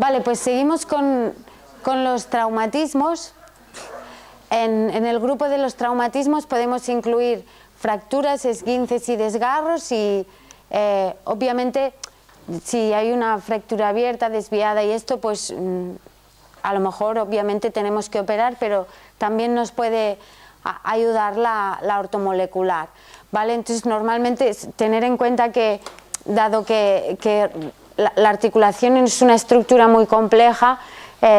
Vale, pues seguimos con los traumatismos. En el grupo de los traumatismos podemos incluir fracturas, esguinces y desgarros y obviamente si hay una fractura abierta, desviada y esto, pues a lo mejor obviamente tenemos que operar, pero también nos puede ayudar la ortomolecular, ¿vale? Entonces normalmente tener en cuenta que dado que la articulación es una estructura muy compleja,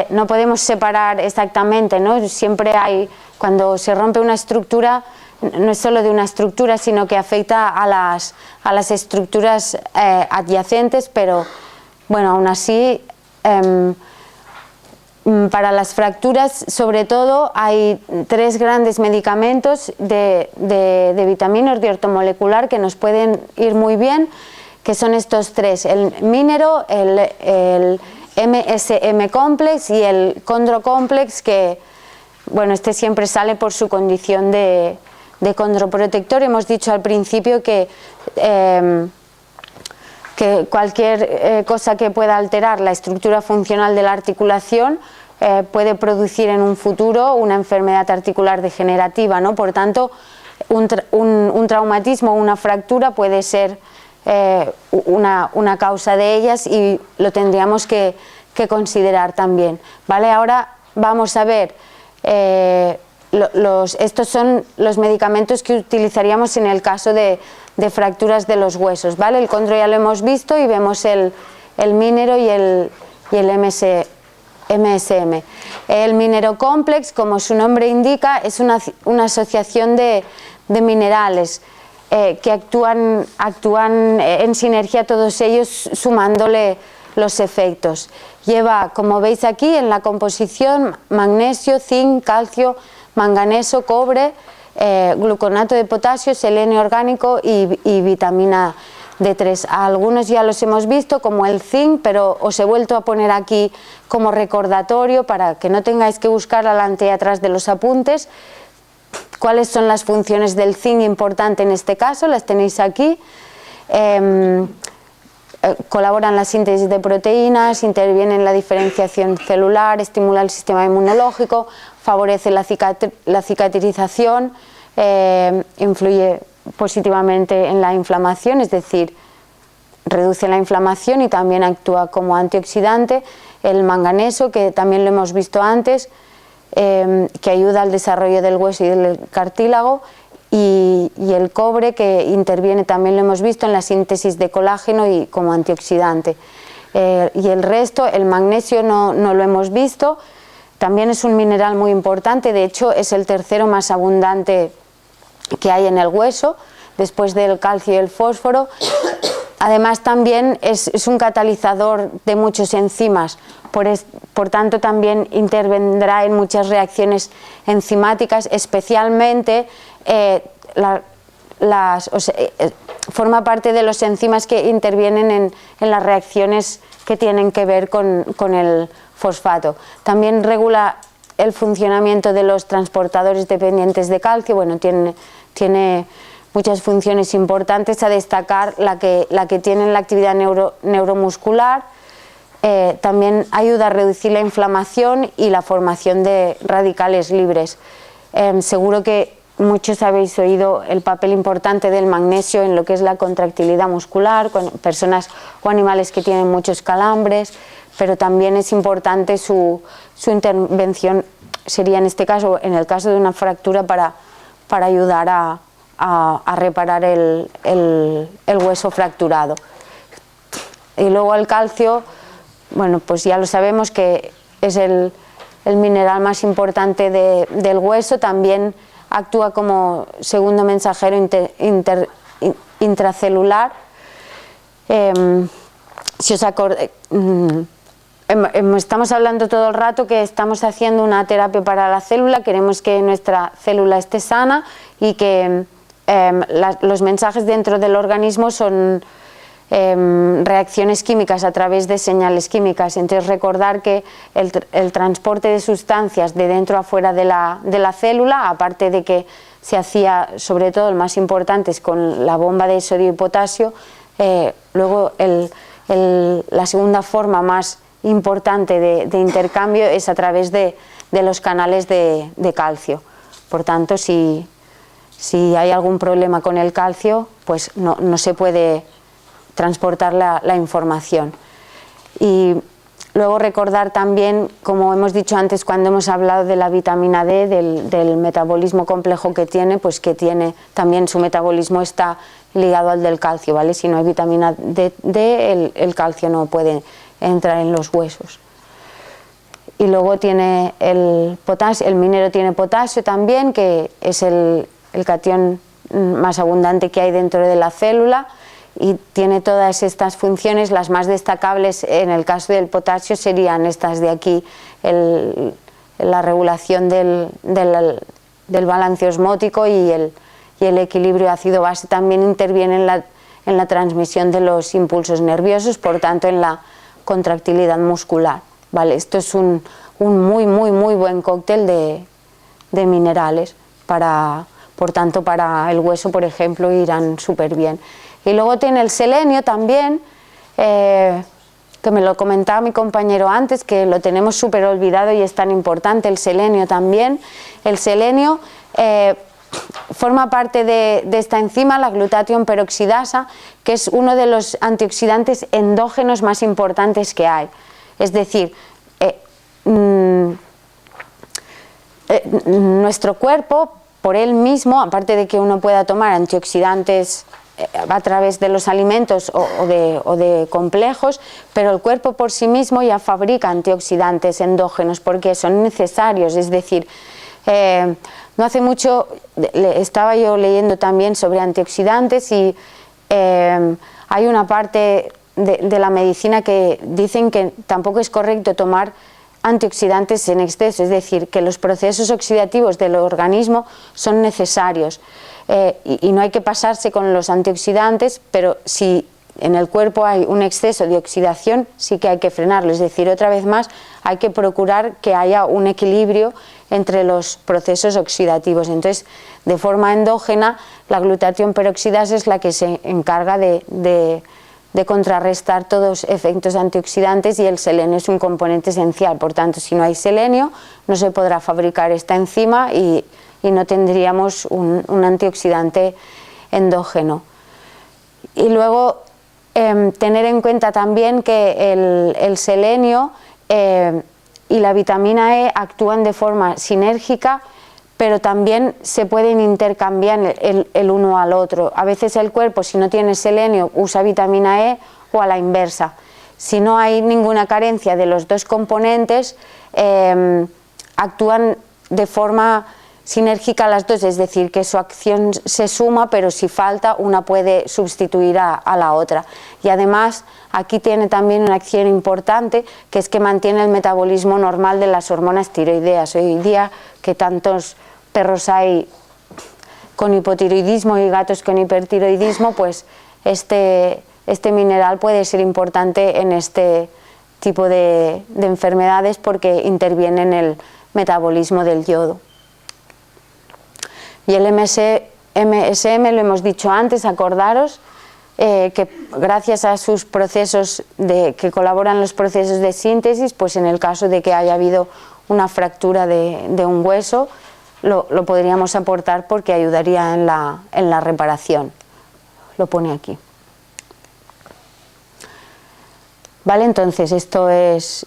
no podemos separar exactamente, ¿no? Siempre hay, cuando se rompe una estructura, no es solo de una estructura, sino que afecta a las estructuras adyacentes, pero bueno, aún así, para las fracturas, sobre todo, hay 3 grandes medicamentos de vitaminas de ortomolecular que nos pueden ir muy bien, que son estos 3, el Minero, el MSM Complex y el Chondro Complex, que bueno, este siempre sale por su condición de condroprotector. Hemos dicho al principio que cualquier cosa que pueda alterar la estructura funcional de la articulación puede producir en un futuro una enfermedad articular degenerativa, ¿no? Por tanto, un traumatismo o una fractura puede ser una causa de ellas y lo tendríamos que considerar también, ¿vale? Ahora vamos a ver, estos son los medicamentos que utilizaríamos en el caso de fracturas de los huesos, ¿vale? El Chondro ya lo hemos visto y vemos el Minero y el MSM. El Minero Complex, como su nombre indica, es una asociación de minerales que actúan en sinergia todos ellos, sumándole los efectos. Lleva, como veis aquí en la composición, magnesio, zinc, calcio, manganeso, cobre, gluconato de potasio, selenio orgánico y vitamina D3. A algunos ya los hemos visto, como el zinc, pero os he vuelto a poner aquí como recordatorio para que no tengáis que buscar adelante y atrás de los apuntes. ¿Cuáles son las funciones del zinc importante en este caso? Las tenéis aquí. Colabora en la síntesis de proteínas, interviene en la diferenciación celular, estimula el sistema inmunológico, favorece la cicatrización, influye positivamente en la inflamación, es decir, reduce la inflamación y también actúa como antioxidante. El manganeso, que también lo hemos visto antes, que ayuda al desarrollo del hueso y del cartílago, y el cobre, que interviene, también lo hemos visto, en la síntesis de colágeno y como antioxidante. Y el resto, el magnesio no lo hemos visto, también es un mineral muy importante, de hecho es el tercero más abundante que hay en el hueso, después del calcio y el fósforo. Además también es un catalizador de muchos enzimas, por tanto también intervendrá en muchas reacciones enzimáticas, especialmente forma parte de los enzimas que intervienen en las reacciones que tienen que ver con el fosfato. También regula el funcionamiento de los transportadores dependientes de calcio. Bueno, tiene muchas funciones importantes, a destacar la que tiene la actividad neuromuscular. También ayuda a reducir la inflamación y la formación de radicales libres. Seguro que muchos habéis oído el papel importante del magnesio en lo que es la contractilidad muscular, con personas o animales que tienen muchos calambres, pero también es importante su intervención, sería en este caso, en el caso de una fractura, para ayudar a reparar el hueso fracturado. Y luego el calcio, bueno, pues ya lo sabemos que es el mineral más importante del hueso, también actúa como segundo mensajero intracelular. Si os acordáis, estamos hablando todo el rato que estamos haciendo una terapia para la célula, queremos que nuestra célula esté sana y que los mensajes dentro del organismo son reacciones químicas a través de señales químicas. Entonces recordar que el transporte de sustancias de dentro a fuera de la célula, aparte de que se hacía, sobre todo el más importante es con la bomba de sodio y potasio, luego la segunda forma más importante de intercambio es a través de los canales de calcio. Por tanto, si hay algún problema con el calcio, pues no se puede transportar la información. Y luego recordar también, como hemos dicho antes cuando hemos hablado de la vitamina D, del metabolismo complejo que tiene, pues que tiene también su metabolismo está ligado al del calcio, ¿vale? Si no hay vitamina D, el calcio no puede entrar en los huesos. Y luego tiene el potasio, el minero tiene potasio también, que es el catión más abundante que hay dentro de la célula, y tiene todas estas funciones. Las más destacables en el caso del potasio serían estas de aquí, la regulación del balance osmótico y el equilibrio ácido-base. También interviene en la transmisión de los impulsos nerviosos, por tanto en la contractilidad muscular, ¿vale? Esto es un muy buen cóctel de minerales, por tanto para el hueso, por ejemplo, irán súper bien. Y luego tiene el selenio también, que me lo comentaba mi compañero antes, que lo tenemos súper olvidado y es tan importante el selenio también. El selenio forma parte de esta enzima, la glutatión peroxidasa, que es uno de los antioxidantes endógenos más importantes que hay. Es decir, nuestro cuerpo, por él mismo, aparte de que uno pueda tomar antioxidantes a través de los alimentos o de complejos, pero el cuerpo por sí mismo ya fabrica antioxidantes endógenos porque son necesarios. Es decir, no hace mucho estaba yo leyendo también sobre antioxidantes y hay una parte de la medicina que dicen que tampoco es correcto tomar antioxidantes en exceso, es decir, que los procesos oxidativos del organismo son necesarios. Y no hay que pasarse con los antioxidantes, pero si en el cuerpo hay un exceso de oxidación, sí que hay que frenarlo. Es decir, otra vez más, hay que procurar que haya un equilibrio entre los procesos oxidativos. Entonces, de forma endógena, la glutatión peroxidasa es la que se encarga de contrarrestar todos los efectos antioxidantes, y el selenio es un componente esencial. Por tanto, si no hay selenio, no se podrá fabricar esta enzima y no tendríamos un antioxidante endógeno. Y luego tener en cuenta también que el selenio y la vitamina E actúan de forma sinérgica, pero también se pueden intercambiar el uno al otro. A veces el cuerpo, si no tiene selenio, usa vitamina E, o a la inversa. Si no hay ninguna carencia de los dos componentes, actúan de forma sinérgica las dos, es decir, que su acción se suma, pero si falta, una puede sustituir a la otra. Y además, aquí tiene también una acción importante, que es que mantiene el metabolismo normal de las hormonas tiroideas. Hoy día, que tantos perros hay con hipotiroidismo y gatos con hipertiroidismo, pues este mineral puede ser importante en este tipo de enfermedades porque interviene en el metabolismo del yodo. Y el MSM, lo hemos dicho antes, acordaros que gracias a sus procesos que colaboran los procesos de síntesis, pues en el caso de que haya habido una fractura de un hueso, lo podríamos aportar porque ayudaría en la reparación. Lo pone aquí. Vale, entonces esto es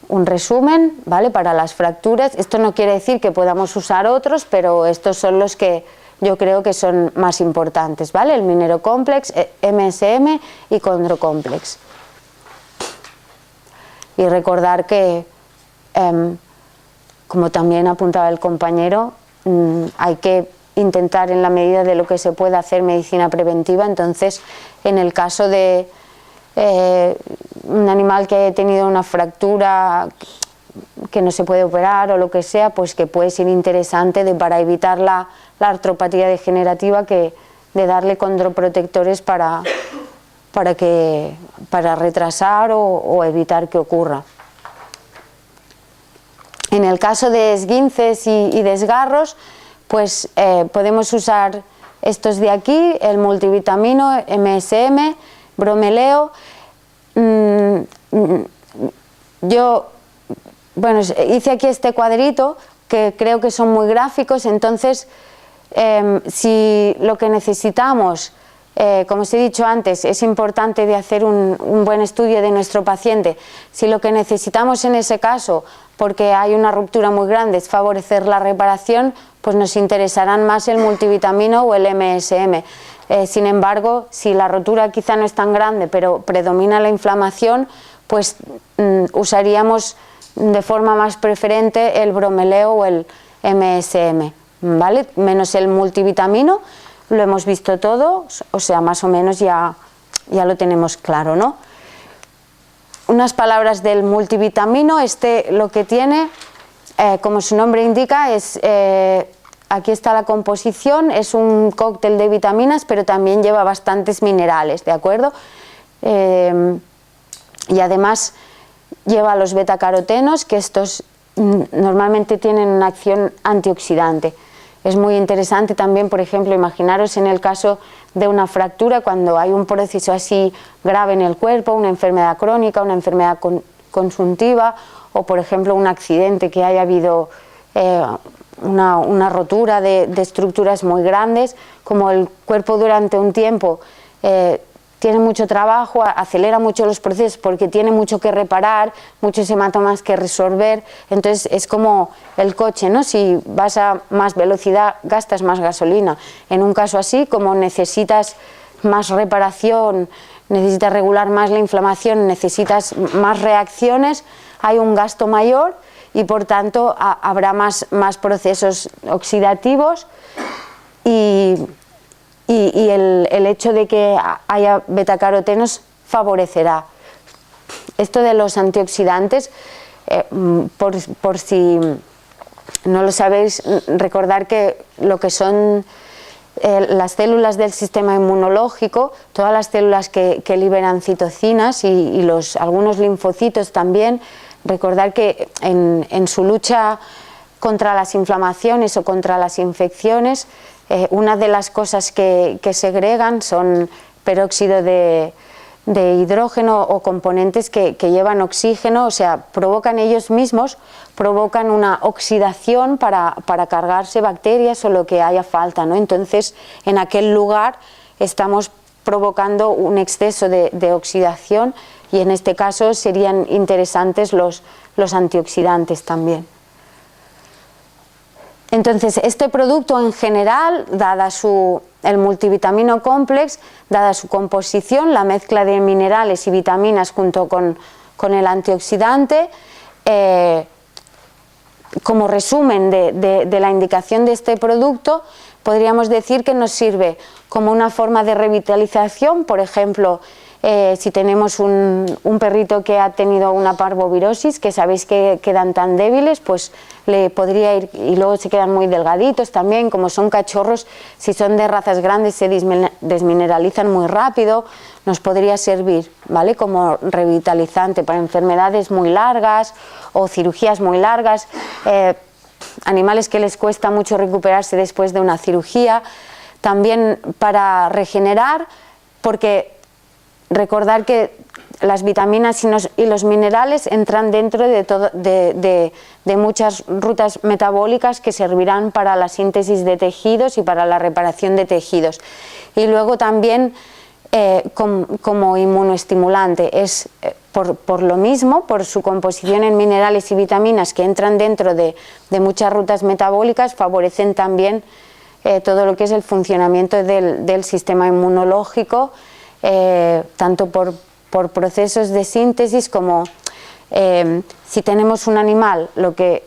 un resumen, ¿vale?, para las fracturas. Esto no quiere decir que podamos usar otros, pero estos son los que yo creo que son más importantes, ¿vale? El minerocomplex, MSM y Chondrocomplex. Y recordar que, como también apuntaba el compañero, hay que intentar en la medida de lo que se pueda hacer medicina preventiva. Entonces, en el caso de un animal que haya tenido una fractura que no se puede operar o lo que sea, pues que puede ser interesante para evitar la artropatía degenerativa, de darle condroprotectores para retrasar o evitar que ocurra. En el caso de esguinces y desgarros, pues podemos usar estos de aquí, el multivitamino, MSM, bromeleo. yo, bueno, hice aquí este cuadrito que creo que son muy gráficos. Entonces, si lo que necesitamos, como os he dicho antes, es importante de hacer un buen estudio de nuestro paciente. Si lo que necesitamos en ese caso, porque hay una ruptura muy grande, es favorecer la reparación, pues nos interesarán más el multivitamino o el MSM. Sin embargo, si la rotura quizá no es tan grande, pero predomina la inflamación, pues usaríamos de forma más preferente el bromeleo o el MSM, ¿vale? Menos el multivitamino, lo hemos visto todo, o sea, más o menos ya lo tenemos claro, ¿no? Unas palabras del multivitamino. Lo que tiene, como su nombre indica, es, aquí está la composición, es un cóctel de vitaminas, pero también lleva bastantes minerales, ¿de acuerdo? Y además lleva los betacarotenos, que estos normalmente tienen una acción antioxidante. Es muy interesante también, por ejemplo, imaginaros en el caso de una fractura, cuando hay un proceso así grave en el cuerpo, una enfermedad crónica, una enfermedad consuntiva, o por ejemplo un accidente, que haya habido una rotura de estructuras muy grandes, como el cuerpo durante un tiempo tiene mucho trabajo, acelera mucho los procesos porque tiene mucho que reparar, muchos hematomas que resolver. Entonces es como el coche, ¿no? Si vas a más velocidad gastas más gasolina. En un caso así, como necesitas más reparación, necesitas regular más la inflamación, necesitas más reacciones, hay un gasto mayor y por tanto habrá más procesos oxidativos y el hecho de que haya betacarotenos favorecerá. Esto de los antioxidantes, por si no lo sabéis, recordar que lo que son las células del sistema inmunológico, todas las células que liberan citocinas y algunos linfocitos también, recordar que en su lucha contra las inflamaciones o contra las infecciones, una de las cosas que segregan son peróxido de hidrógeno o componentes que llevan oxígeno, o sea, provocan ellos mismos, provocan una oxidación para cargarse bacterias o lo que haya falta, ¿no? Entonces, en aquel lugar estamos provocando un exceso de oxidación y en este caso serían interesantes los antioxidantes también. Entonces, este producto en general, dada el multivitamino complex, dada su composición, la mezcla de minerales y vitaminas junto con el antioxidante, como resumen de la indicación de este producto, podríamos decir que nos sirve como una forma de revitalización. Por ejemplo, si tenemos un perrito que ha tenido una parvovirosis, que sabéis que quedan tan débiles, pues le podría ir, y luego se quedan muy delgaditos también, como son cachorros, si son de razas grandes se desmineralizan muy rápido, nos podría servir, ¿vale?, como revitalizante para enfermedades muy largas o cirugías muy largas, animales que les cuesta mucho recuperarse después de una cirugía, también para regenerar, porque recordar que las vitaminas y los minerales entran dentro de muchas rutas metabólicas que servirán para la síntesis de tejidos y para la reparación de tejidos. Y luego también como inmunoestimulante, es por lo mismo, por su composición en minerales y vitaminas que entran dentro de muchas rutas metabólicas, favorecen también todo lo que es el funcionamiento del sistema inmunológico, tanto por procesos de síntesis como si tenemos un animal, lo que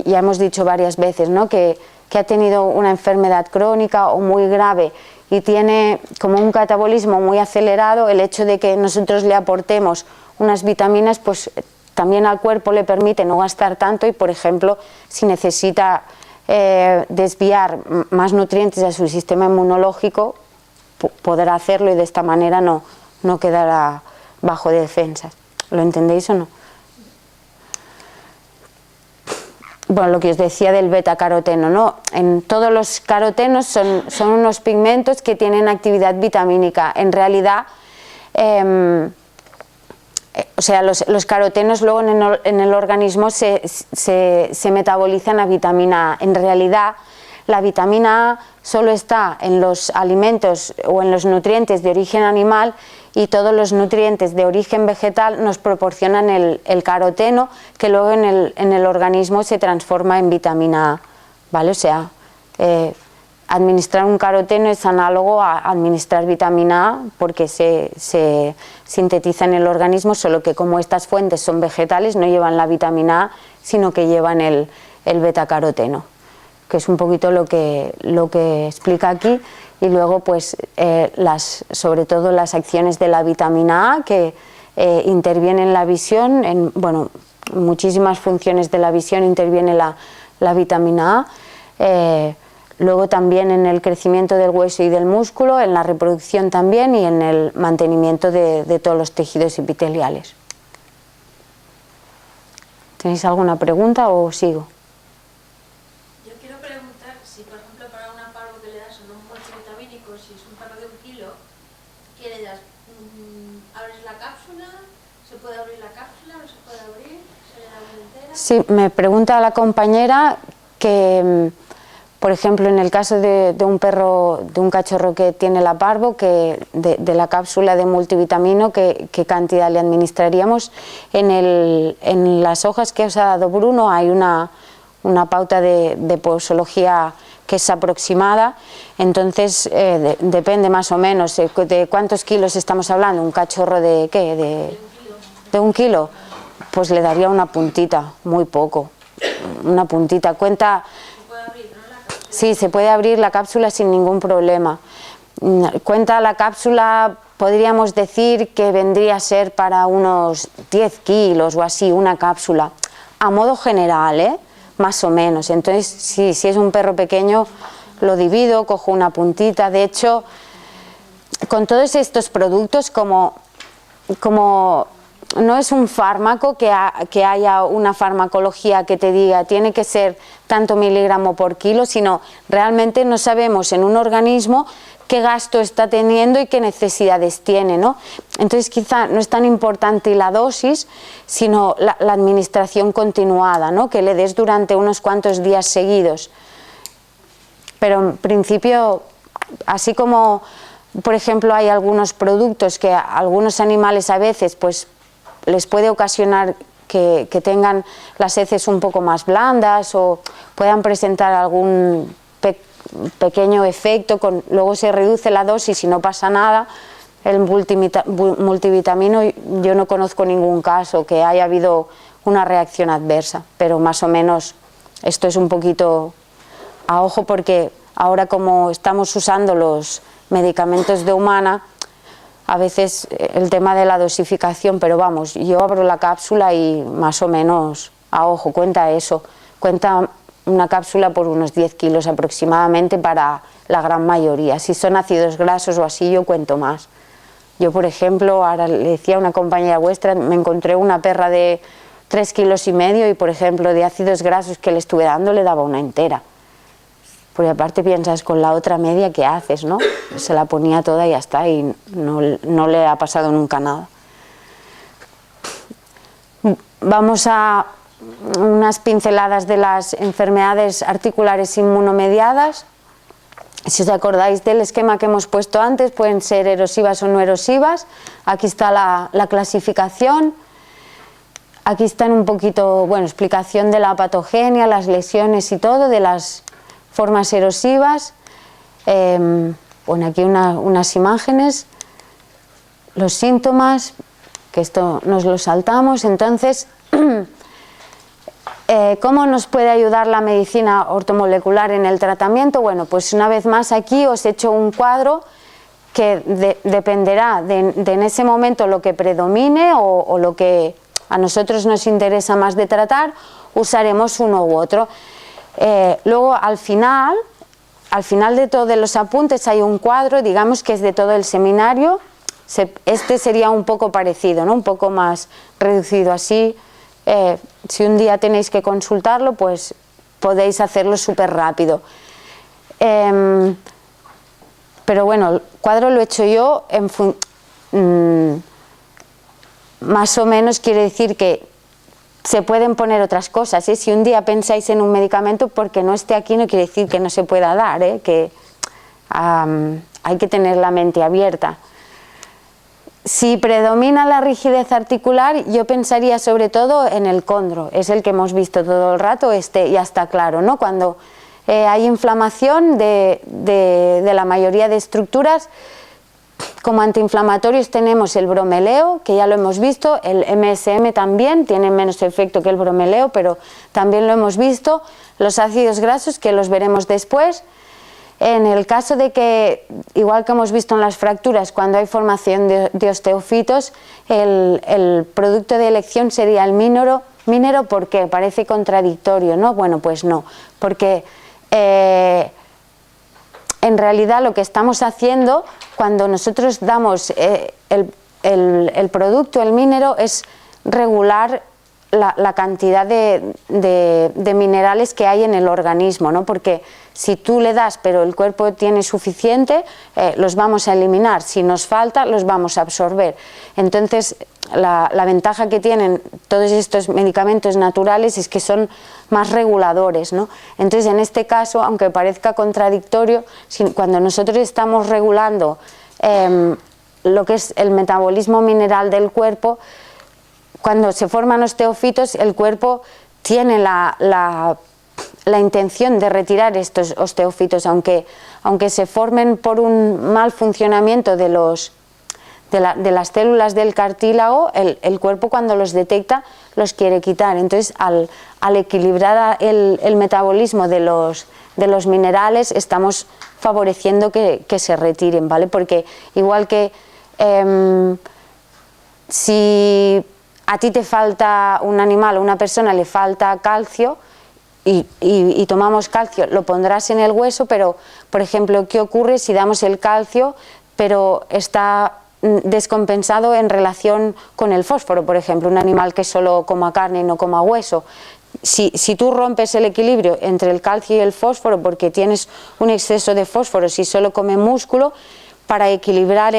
ya hemos dicho varias veces, ¿no?, que ha tenido una enfermedad crónica o muy grave y tiene como un catabolismo muy acelerado, el hecho de que nosotros le aportemos unas vitaminas, pues también al cuerpo le permite no gastar tanto y, por ejemplo, si necesita desviar más nutrientes a su sistema inmunológico, podrá hacerlo y de esta manera no quedará bajo de defensas. ¿Lo entendéis o no? Bueno, lo que os decía del betacaroteno, ¿no? En todos los carotenos son unos pigmentos que tienen actividad vitamínica. En realidad, o sea, los carotenos luego en el organismo se metabolizan a vitamina A. En realidad, la vitamina A solo está en los alimentos o en los nutrientes de origen animal, y todos los nutrientes de origen vegetal nos proporcionan el caroteno, que luego en el organismo se transforma en vitamina A, ¿vale? O sea, administrar un caroteno es análogo a administrar vitamina A, porque se sintetiza en el organismo, solo que como estas fuentes son vegetales no llevan la vitamina A, sino que llevan el betacaroteno, que es un poquito lo que explica aquí. Y luego pues sobre todo las acciones de la vitamina A, que intervienen en la visión, en muchísimas funciones de la visión interviene la vitamina A. Luego también en el crecimiento del hueso y del músculo, en la reproducción también, y en el mantenimiento de todos los tejidos epiteliales. ¿Tenéis alguna pregunta o sigo? Yo quiero preguntar si, por ejemplo, para una parvo que le das un multivitamínico, si es un perro de 1 kilo, ¿qué le das? ¿Abres la cápsula? ¿Se puede abrir la cápsula? ¿No se puede abrir? ¿Se le da una entera? Sí, me pregunta la compañera que, por ejemplo, en el caso de un perro, de un cachorro que tiene la parvo, que de la cápsula de multivitamino, ¿qué cantidad le administraríamos? En las hojas que os ha dado Bruno hay una pauta de posología que es aproximada, entonces depende más o menos de cuántos kilos estamos hablando. ¿Un cachorro de qué? ¿De 1 kilo? Pues le daría una puntita, muy poco, una puntita. Cuenta. Sí, se puede abrir la cápsula sin ningún problema. Cuenta la cápsula, podríamos decir que vendría a ser para unos 10 kilos o así, una cápsula, a modo general, más o menos. Entonces, si es un perro pequeño, lo divido, cojo una puntita. De hecho, con todos estos productos, como no es un fármaco que haya una farmacología que te diga tiene que ser tanto miligramo por kilo, sino realmente no sabemos en un organismo qué gasto está teniendo y qué necesidades tiene, ¿no? Entonces quizá no es tan importante la dosis, sino la administración continuada, ¿no? Que le des durante unos cuantos días seguidos. Pero en principio, así como por ejemplo hay algunos productos que a algunos animales a veces pues les puede ocasionar que tengan las heces un poco más blandas o puedan presentar algún pequeño efecto, luego se reduce la dosis y no pasa nada. El multivitamino, yo no conozco ningún caso que haya habido una reacción adversa, pero más o menos esto es un poquito a ojo, porque ahora como estamos usando los medicamentos de humana, a veces el tema de la dosificación, pero vamos, yo abro la cápsula y más o menos a ojo, cuenta eso, cuenta una cápsula por unos 10 kilos aproximadamente para la gran mayoría. Si son ácidos grasos o así, yo cuento más. Yo, por ejemplo, ahora le decía a una compañera vuestra, me encontré una perra de 3,5 kilos y, por ejemplo, de ácidos grasos que le estuve dando, le daba una entera. Porque aparte piensas, con la otra media, ¿qué haces, no? Se la ponía toda y ya está, y no le ha pasado nunca nada. Vamos a unas pinceladas de las enfermedades articulares inmunomediadas. Si os acordáis del esquema que hemos puesto antes, pueden ser erosivas o no erosivas. Aquí está la clasificación. Aquí está un poquito, explicación de la patogenia, las lesiones y todo, de las formas erosivas. Aquí unas imágenes, los síntomas, que esto nos lo saltamos. Entonces, ¿cómo nos puede ayudar la medicina ortomolecular en el tratamiento? Bueno, pues una vez más aquí os he hecho un cuadro que dependerá de en ese momento lo que predomine o lo que a nosotros nos interesa más de tratar, usaremos uno u otro. Luego al final de todos los apuntes hay un cuadro, digamos que es de todo el seminario. Este sería un poco parecido, ¿no? Un poco más reducido así. Si un día tenéis que consultarlo, pues podéis hacerlo súper rápido. Pero bueno, el cuadro lo he hecho yo más o menos quiere decir que se pueden poner otras cosas, ¿eh? Si un día pensáis en un medicamento, porque no esté aquí no quiere decir que no se pueda dar, ¿eh? Que hay que tener la mente abierta. Si predomina la rigidez articular, yo pensaría sobre todo en el condro, es el que hemos visto todo el rato, ya está claro, ¿no? Cuando hay inflamación de la mayoría de estructuras, como antiinflamatorios tenemos el bromeleo, que ya lo hemos visto, el MSM también, tiene menos efecto que el bromeleo, pero también lo hemos visto, los ácidos grasos, que los veremos después. En el caso de que, igual que hemos visto en las fracturas, cuando hay formación de osteofitos, el producto de elección sería el mínero. ¿Mínero por qué? Parece contradictorio, ¿no? Bueno, pues no, porque en realidad lo que estamos haciendo cuando nosotros damos el producto, el mínero, es regular la cantidad de minerales que hay en el organismo, ¿no? Porque si tú le das pero el cuerpo tiene suficiente, los vamos a eliminar, si nos falta los vamos a absorber. Entonces la ventaja que tienen todos estos medicamentos naturales es que son más reguladores, ¿no? Entonces en este caso, aunque parezca contradictorio, cuando nosotros estamos regulando lo que es el metabolismo mineral del cuerpo, cuando se forman osteofitos, el cuerpo tiene la intención de retirar estos osteofitos, aunque se formen por un mal funcionamiento de las células del cartílago, el cuerpo cuando los detecta los quiere quitar. Entonces al equilibrar el metabolismo de los minerales estamos favoreciendo que se retiren, ¿vale? Porque igual que si a ti te falta un animal o una persona le falta calcio y tomamos calcio, lo pondrás en el hueso, pero por ejemplo, ¿qué ocurre si damos el calcio pero está descompensado en relación con el fósforo? Por ejemplo, un animal que solo coma carne y no coma hueso. Si tú rompes el equilibrio entre el calcio y el fósforo porque tienes un exceso de fósforo, si solo come músculo, para equilibrar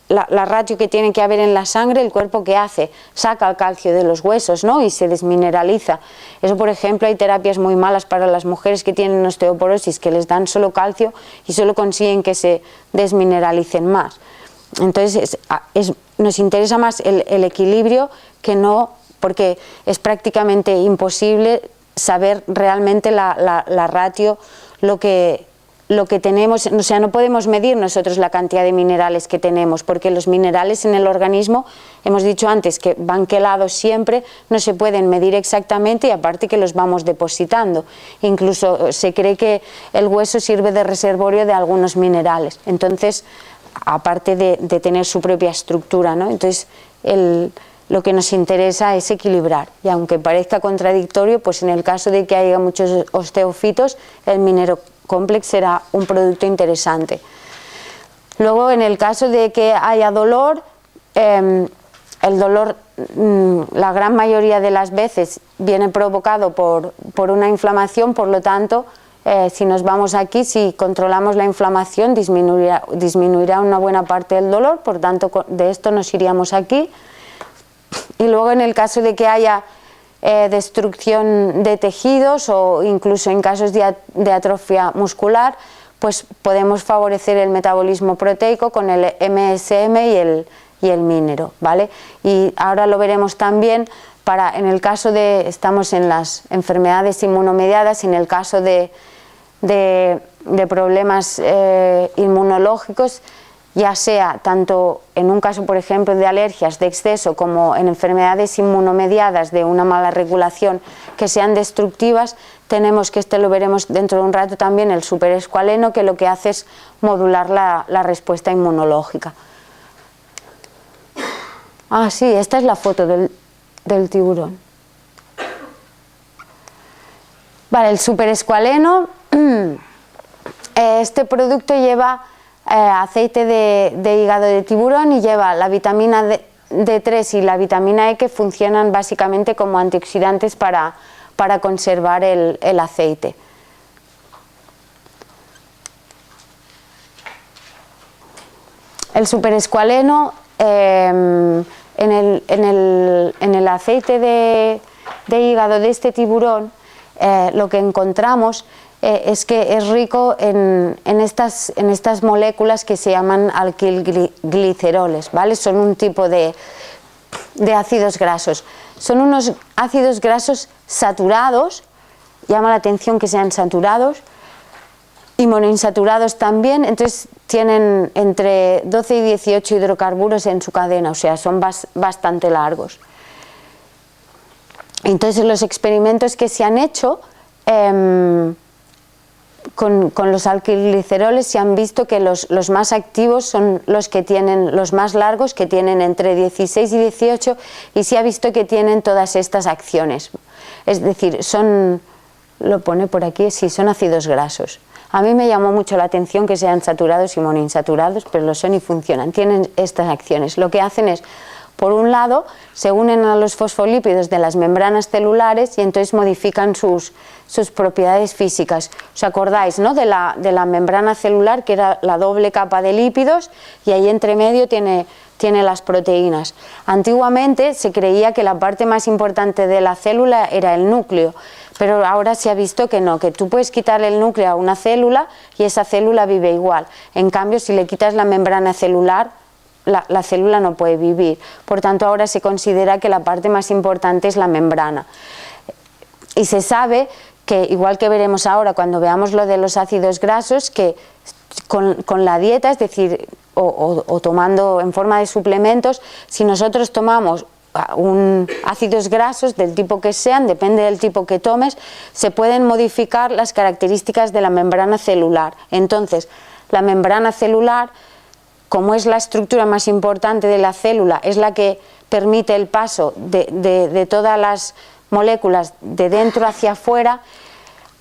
la ratio que tiene que haber en la sangre, el cuerpo ¿qué hace? Saca el calcio de los huesos, ¿no? Y se desmineraliza. Eso, por ejemplo, hay terapias muy malas para las mujeres que tienen osteoporosis, que les dan solo calcio y solo consiguen que se desmineralicen más. Entonces nos interesa más el equilibrio que no, porque es prácticamente imposible saber realmente la ratio, lo que tenemos, o sea, no podemos medir nosotros la cantidad de minerales que tenemos, porque los minerales en el organismo, hemos dicho antes que van quelados siempre, no se pueden medir exactamente y aparte que los vamos depositando. Incluso se cree que el hueso sirve de reservorio de algunos minerales, entonces, aparte de tener su propia estructura, ¿no? Entonces, lo que nos interesa es equilibrar, y aunque parezca contradictorio, pues en el caso de que haya muchos osteofitos, el minero complex será un producto interesante. Luego, en el caso de que haya dolor, el dolor la gran mayoría de las veces viene provocado por una inflamación, por lo tanto, si nos vamos aquí, si controlamos la inflamación, disminuirá una buena parte del dolor, por tanto de esto nos iríamos aquí. Y luego en el caso de que haya destrucción de tejidos o incluso en casos de atrofia muscular, pues podemos favorecer el metabolismo proteico con el MSM y el mínero, ¿vale? Y ahora lo veremos también en el caso estamos en las enfermedades inmunomediadas, en el caso de problemas inmunológicos, ya sea tanto en un caso, por ejemplo, de alergias de exceso como en enfermedades inmunomediadas de una mala regulación que sean destructivas, tenemos que lo veremos dentro de un rato también, el superescualeno, que lo que hace es modular la respuesta inmunológica. Ah, sí, esta es la foto del tiburón. Vale, el superescualeno, este producto lleva aceite de hígado de tiburón y lleva la vitamina D3 y la vitamina E, que funcionan básicamente como antioxidantes para conservar el aceite. El superescualeno en el aceite de hígado de este tiburón, lo que encontramos es que es rico en estas moléculas que se llaman alquilgliceroles, ¿vale? Son un tipo de ácidos grasos. Son unos ácidos grasos saturados, llama la atención que sean saturados, y monoinsaturados también, entonces tienen entre 12 y 18 hidrocarburos en su cadena, o sea, son bastante largos. Entonces, los experimentos que se han hecho con los alquilgliceroles se han visto que los más activos son los que tienen, los más largos, que tienen entre 16 y 18, y se ha visto que tienen todas estas acciones. Es decir, lo pone por aquí, sí, son ácidos grasos. A mí me llamó mucho la atención que sean saturados y monoinsaturados, pero lo son y funcionan, tienen estas acciones. Lo que hacen es, por un lado, se unen a los fosfolípidos de las membranas celulares y entonces modifican sus propiedades físicas. ¿Os acordáis, no?, de la membrana celular, que era la doble capa de lípidos, y ahí entre medio tiene las proteínas. Antiguamente se creía que la parte más importante de la célula era el núcleo, pero ahora se ha visto que no, que tú puedes quitarle el núcleo a una célula y esa célula vive igual. En cambio, si le quitas la membrana celular, la célula no puede vivir. Por tanto, ahora se considera que la parte más importante es la membrana. Y se sabe que, igual que veremos ahora cuando veamos lo de los ácidos grasos, que con la dieta, es decir, o tomando en forma de suplementos, si nosotros tomamos ácidos grasos del tipo que sean, depende del tipo que tomes, se pueden modificar las características de la membrana celular. Entonces, la membrana celular, como es la estructura más importante de la célula, es la que permite el paso de todas las moléculas de dentro hacia afuera,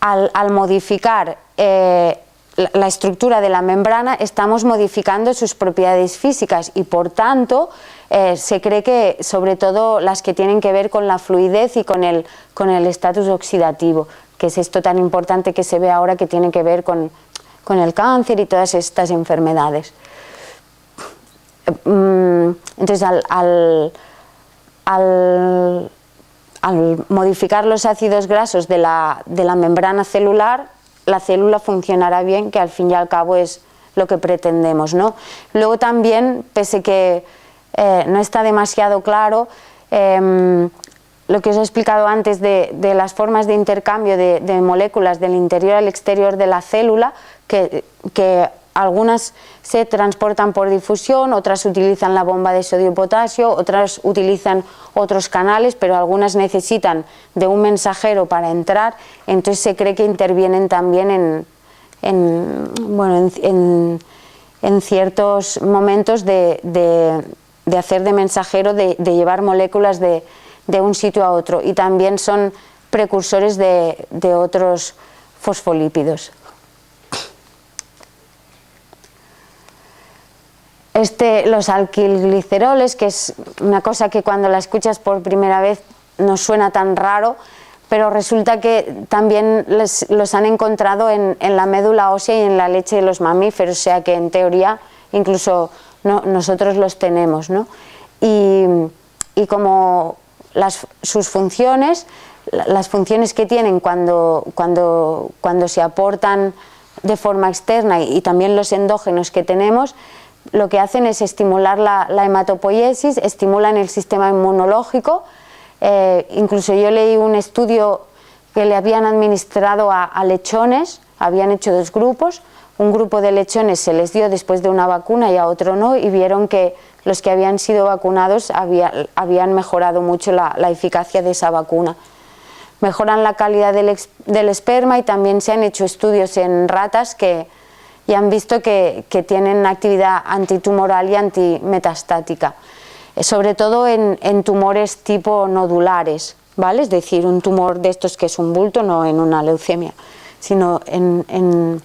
al modificar la estructura de la membrana, estamos modificando sus propiedades físicas y, por tanto, se cree que sobre todo las que tienen que ver con la fluidez y con el estatus oxidativo, que es esto tan importante que se ve ahora, que tiene que ver con el cáncer y todas estas enfermedades. Entonces, al modificar los ácidos grasos de la membrana celular, la célula funcionará bien, que al fin y al cabo es lo que pretendemos, ¿no? Luego también, pese que no está demasiado claro, lo que os he explicado antes de las formas de intercambio de moléculas del interior al exterior de la célula, que algunas se transportan por difusión, otras utilizan la bomba de sodio-potasio, otras utilizan otros canales, pero algunas necesitan de un mensajero para entrar, entonces se cree que intervienen también en ciertos momentos de hacer de mensajero, de llevar moléculas de un sitio a otro, y también son precursores de otros fosfolípidos. Los alquilgliceroles, que es una cosa que cuando la escuchas por primera vez no suena tan raro, pero resulta que también los han encontrado en la médula ósea y en la leche de los mamíferos, o sea que en teoría incluso nosotros los tenemos, ¿no? Y como sus funciones, las funciones que tienen cuando se aportan de forma externa y también los endógenos que tenemos, lo que hacen es estimular la hematopoiesis, estimulan el sistema inmunológico. Incluso yo leí un estudio que le habían administrado a lechones, habían hecho 2 grupos, un grupo de lechones se les dio después de una vacuna y a otro no, y vieron que los que habían sido vacunados habían mejorado mucho la eficacia de esa vacuna. Mejoran la calidad del esperma, y también se han hecho estudios en ratas y han visto que tienen actividad antitumoral y antimetastática, sobre todo en tumores tipo nodulares, ¿vale? Es decir, un tumor de estos que es un bulto, no en una leucemia, sino en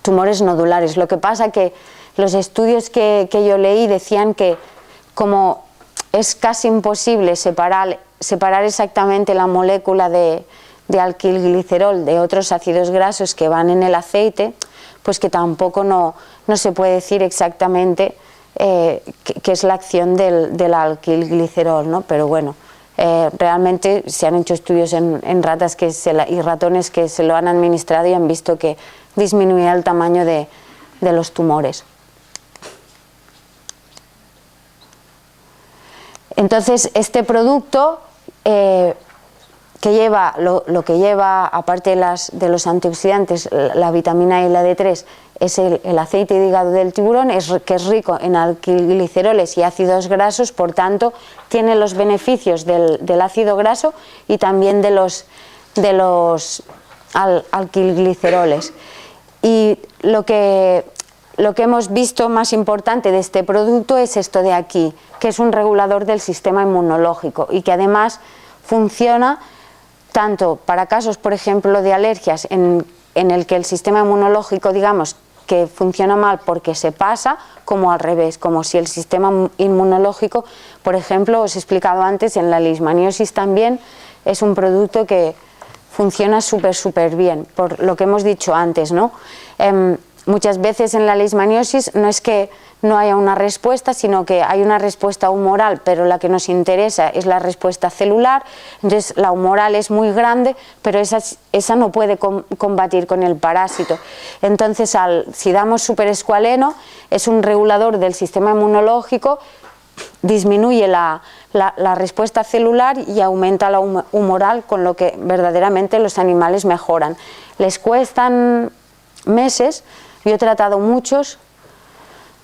tumores nodulares. Lo que pasa que los estudios que yo leí decían que, como es casi imposible separar exactamente la molécula de alquilglicerol de otros ácidos grasos que van en el aceite, pues que tampoco no se puede decir exactamente que es la acción del alquilglicerol, ¿no? Pero bueno, realmente se han hecho estudios en ratas y ratones que se lo han administrado y han visto que disminuía el tamaño de los tumores. Entonces, este producto que lleva lo que lleva, aparte de los antioxidantes, la vitamina E y la D3, es el aceite de hígado del tiburón, que es rico en alquilgliceroles y ácidos grasos, por tanto, tiene los beneficios del ácido graso y también de los alquilgliceroles. Y lo que hemos visto más importante de este producto es esto de aquí, que es un regulador del sistema inmunológico y que además funciona tanto para casos, por ejemplo, de alergias en el que el sistema inmunológico, digamos, que funciona mal porque se pasa, como al revés, como si el sistema inmunológico, por ejemplo, os he explicado antes, en la leishmaniosis también es un producto que funciona súper bien, por lo que hemos dicho antes, ¿no? Muchas veces en la leishmaniosis no es que no haya una respuesta, sino que hay una respuesta humoral, pero la que nos interesa es la respuesta celular. Entonces la humoral es muy grande, pero esa no puede combatir con el parásito. Entonces si damos superescualeno, es un regulador del sistema inmunológico, disminuye la respuesta celular y aumenta la humoral, con lo que verdaderamente los animales mejoran. Les cuestan meses. Yo he tratado muchos,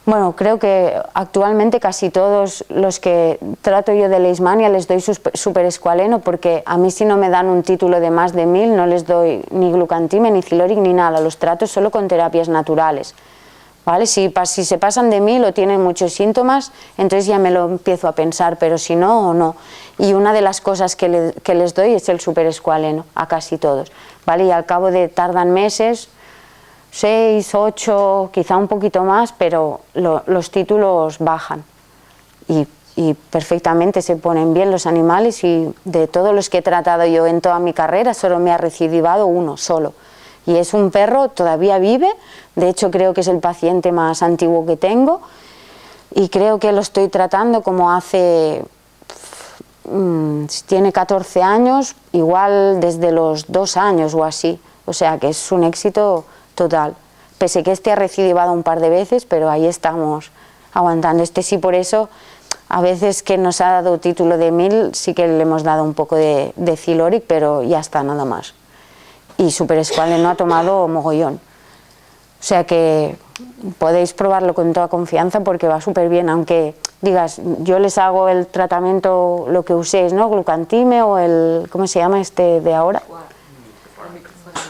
bueno, creo que actualmente casi todos los que trato yo de leishmania les doy superescualeno, porque a mí si no me dan un título de más de 1000 no les doy ni glucantime, ni Ziloric, ni nada, los trato solo con terapias naturales, ¿vale? Si se pasan de 1000 o tienen muchos síntomas, entonces ya me lo empiezo a pensar, pero si no, no. Y una de las cosas que les doy es el superescualeno, a casi todos, ¿vale? Y al cabo tardan meses, 6, 8, quizá un poquito más, pero los títulos bajan y perfectamente se ponen bien los animales, y de todos los que he tratado yo en toda mi carrera solo me ha recidivado uno solo, y es un perro, todavía vive, de hecho creo que es el paciente más antiguo que tengo y creo que lo estoy tratando como hace, tiene 14 años, igual desde los 2 años o así, o sea que es un éxito total, pese que este ha recidivado un par de veces, pero ahí estamos aguantando. Este sí, por eso a veces que nos ha dado título de 1000 sí que le hemos dado un poco de Ziloric, pero ya está, nada más. Y superescualeno ha tomado mogollón, o sea que podéis probarlo con toda confianza porque va súper bien, aunque digas, yo les hago el tratamiento, lo que uséis, ¿no? Glucantime o ¿cómo se llama este de ahora?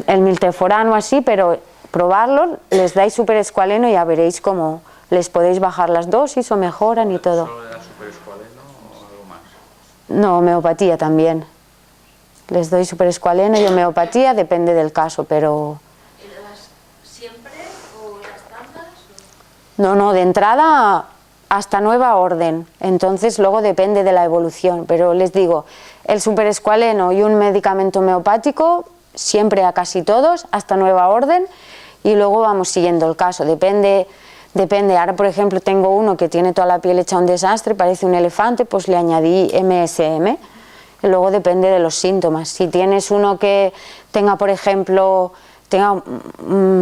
El milteforano, así, pero probarlo, les dais superescualeno y ya veréis cómo les podéis bajar las dosis o mejoran y todo. ¿Solo le das superescualeno o algo más? No, homeopatía también. Les doy superescualeno y homeopatía, depende del caso, pero... ¿Y le das siempre o las tantas? No, de entrada hasta nueva orden, entonces luego depende de la evolución, pero les digo, el superescualeno y un medicamento homeopático siempre a casi todos, hasta nueva orden, y luego vamos siguiendo el caso, depende. Ahora, por ejemplo, tengo uno que tiene toda la piel hecha un desastre, parece un elefante, pues le añadí MSM, y luego depende de los síntomas. Si tienes uno que tenga, por ejemplo,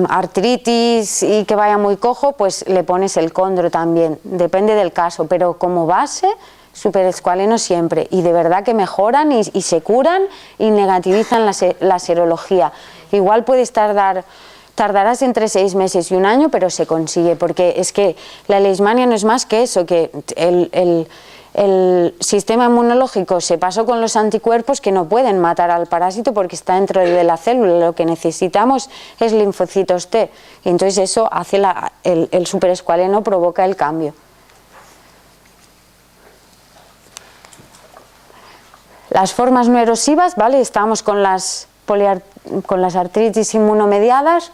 artritis y que vaya muy cojo, pues le pones el Condro también, depende del caso, pero como base, superescualeno siempre, y de verdad que mejoran y se curan y negativizan la serología. Igual tardarás entre 6 meses y 1 año, pero se consigue, porque es que la leishmania no es más que eso, que el sistema inmunológico se pasó con los anticuerpos que no pueden matar al parásito porque está dentro de la célula. Lo que necesitamos es linfocitos T, y entonces eso hace el superescualeno, provoca el cambio. Las formas no erosivas, ¿vale? Estamos con las artritis inmunomediadas.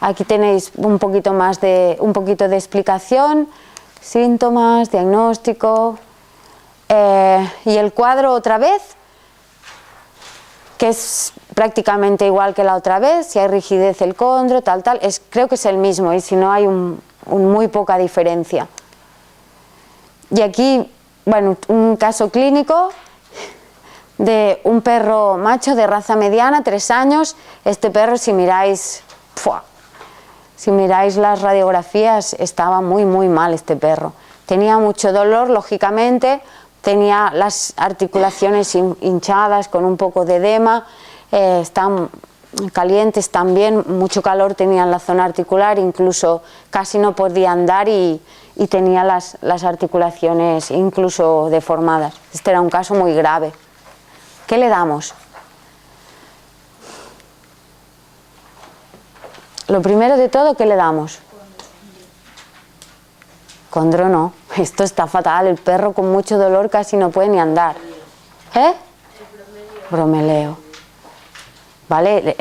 Aquí tenéis un poquito de explicación, síntomas, diagnóstico, y el cuadro otra vez, que es prácticamente igual que la otra vez. Si hay rigidez, el Condro, creo que es el mismo, y si no hay muy poca diferencia. Y aquí, bueno, un caso clínico de un perro macho de raza mediana, 3 años. Este perro, si miráis las radiografías, estaba muy mal este perro. Tenía mucho dolor, lógicamente, tenía las articulaciones hinchadas con un poco de edema, están calientes también, mucho calor tenía en la zona articular, incluso casi no podía andar y tenía las articulaciones incluso deformadas. Este era un caso muy grave. ¿Qué le damos? Lo primero de todo, ¿qué le damos? Condro no, esto está fatal, el perro con mucho dolor casi no puede ni andar. ¿Eh? Bromeleo. ¿Vale?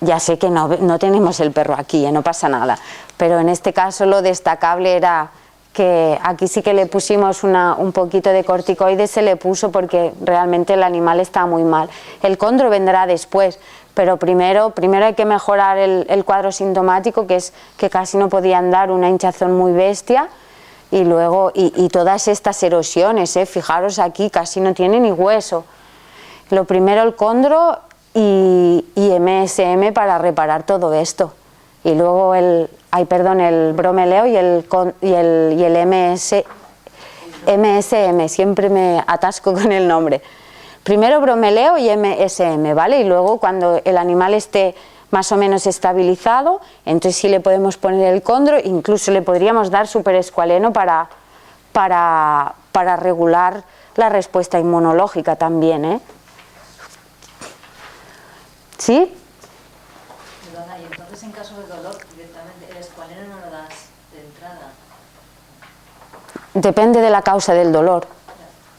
Ya sé que no tenemos el perro aquí, no pasa nada, pero en este caso lo destacable era que aquí sí que le pusimos un poquito de corticoides, se le puso porque realmente el animal está muy mal. El condro vendrá después, pero primero hay que mejorar el cuadro sintomático, que es que casi no podía andar, una hinchazón muy bestia, y luego y todas estas erosiones, fijaros aquí, casi no tiene ni hueso. Lo primero el condro y MSM para reparar todo esto, y luego el bromeleo y el MSM, siempre me atasco con el nombre. Primero bromeleo y MSM, ¿vale? Y luego cuando el animal esté más o menos estabilizado, entonces sí le podemos poner el condro, incluso le podríamos dar superescualeno para regular la respuesta inmunológica también, ¿eh? ¿Sí? Perdona, y entonces en caso de dolor, directamente el escualeno no lo das de entrada. Depende de la causa del dolor.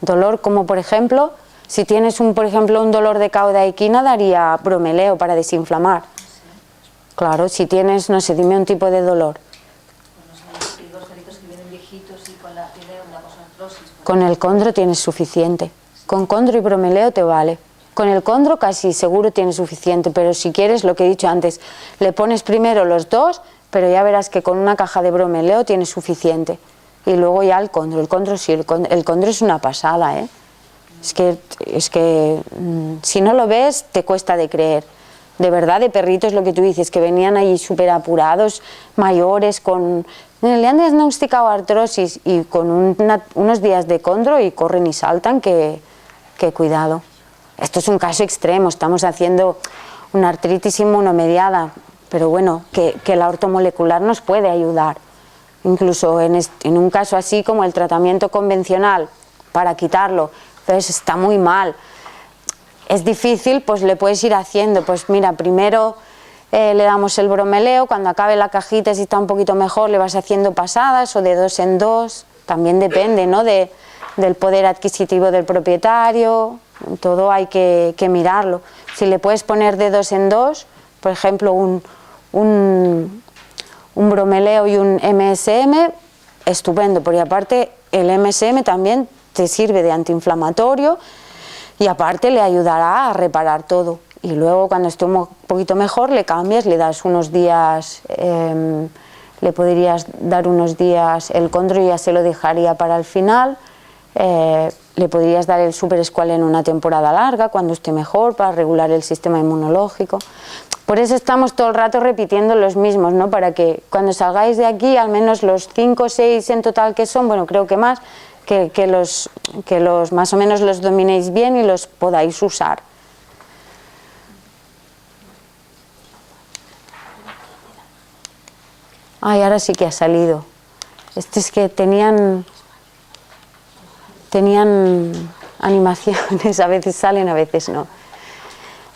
Dolor como por ejemplo, si tienes por ejemplo un dolor de cauda equina, daría bromeleo para desinflamar. ¿Sí? Claro, si tienes, no sé, dime un tipo de dolor. Pues no sé, los perritos que vienen viejitos y con la piel una artrosis. Con el condro tienes suficiente. Con condro y bromeleo te vale. Con el condro casi seguro tienes suficiente, pero si quieres, lo que he dicho antes, le pones primero los dos, pero ya verás que con una caja de bromeleo tienes suficiente. Y luego ya el condro. El condro sí, el condro es una pasada, ¿eh? Es que si no lo ves, te cuesta de creer. De verdad, de perritos, lo que tú dices, que venían ahí súper apurados, mayores, le han diagnosticado artrosis y con unos días de condro y corren y saltan, que cuidado. Esto es un caso extremo, estamos haciendo una artritis inmunomediada, pero bueno, que la ortomolecular nos puede ayudar. Incluso en un caso así como el tratamiento convencional para quitarlo, pues está muy mal. Es difícil, pues le puedes ir haciendo, pues mira, primero le damos el bromeleo, cuando acabe la cajita, si está un poquito mejor, le vas haciendo pasadas o de 2 en 2, también depende, ¿no?, del poder adquisitivo del propietario. Todo hay que mirarlo. Si le puedes poner de 2 en 2, por ejemplo un bromeleo y un MSM, estupendo, porque aparte el MSM también te sirve de antiinflamatorio y aparte le ayudará a reparar todo. Y luego cuando esté un poquito mejor le cambias, le das unos días, le podrías dar unos días el condro y ya se lo dejaría para el final. Le podrías dar el superescualeno una temporada larga cuando esté mejor para regular el sistema inmunológico. Por eso estamos todo el rato repitiendo los mismos, ¿no? Para que cuando salgáis de aquí, al menos los 5 o 6 en total que son, bueno, creo que más, que los más o menos los dominéis bien y los podáis usar. Ay, ahora sí que ha salido. Es que tenían animaciones, a veces salen, a veces no.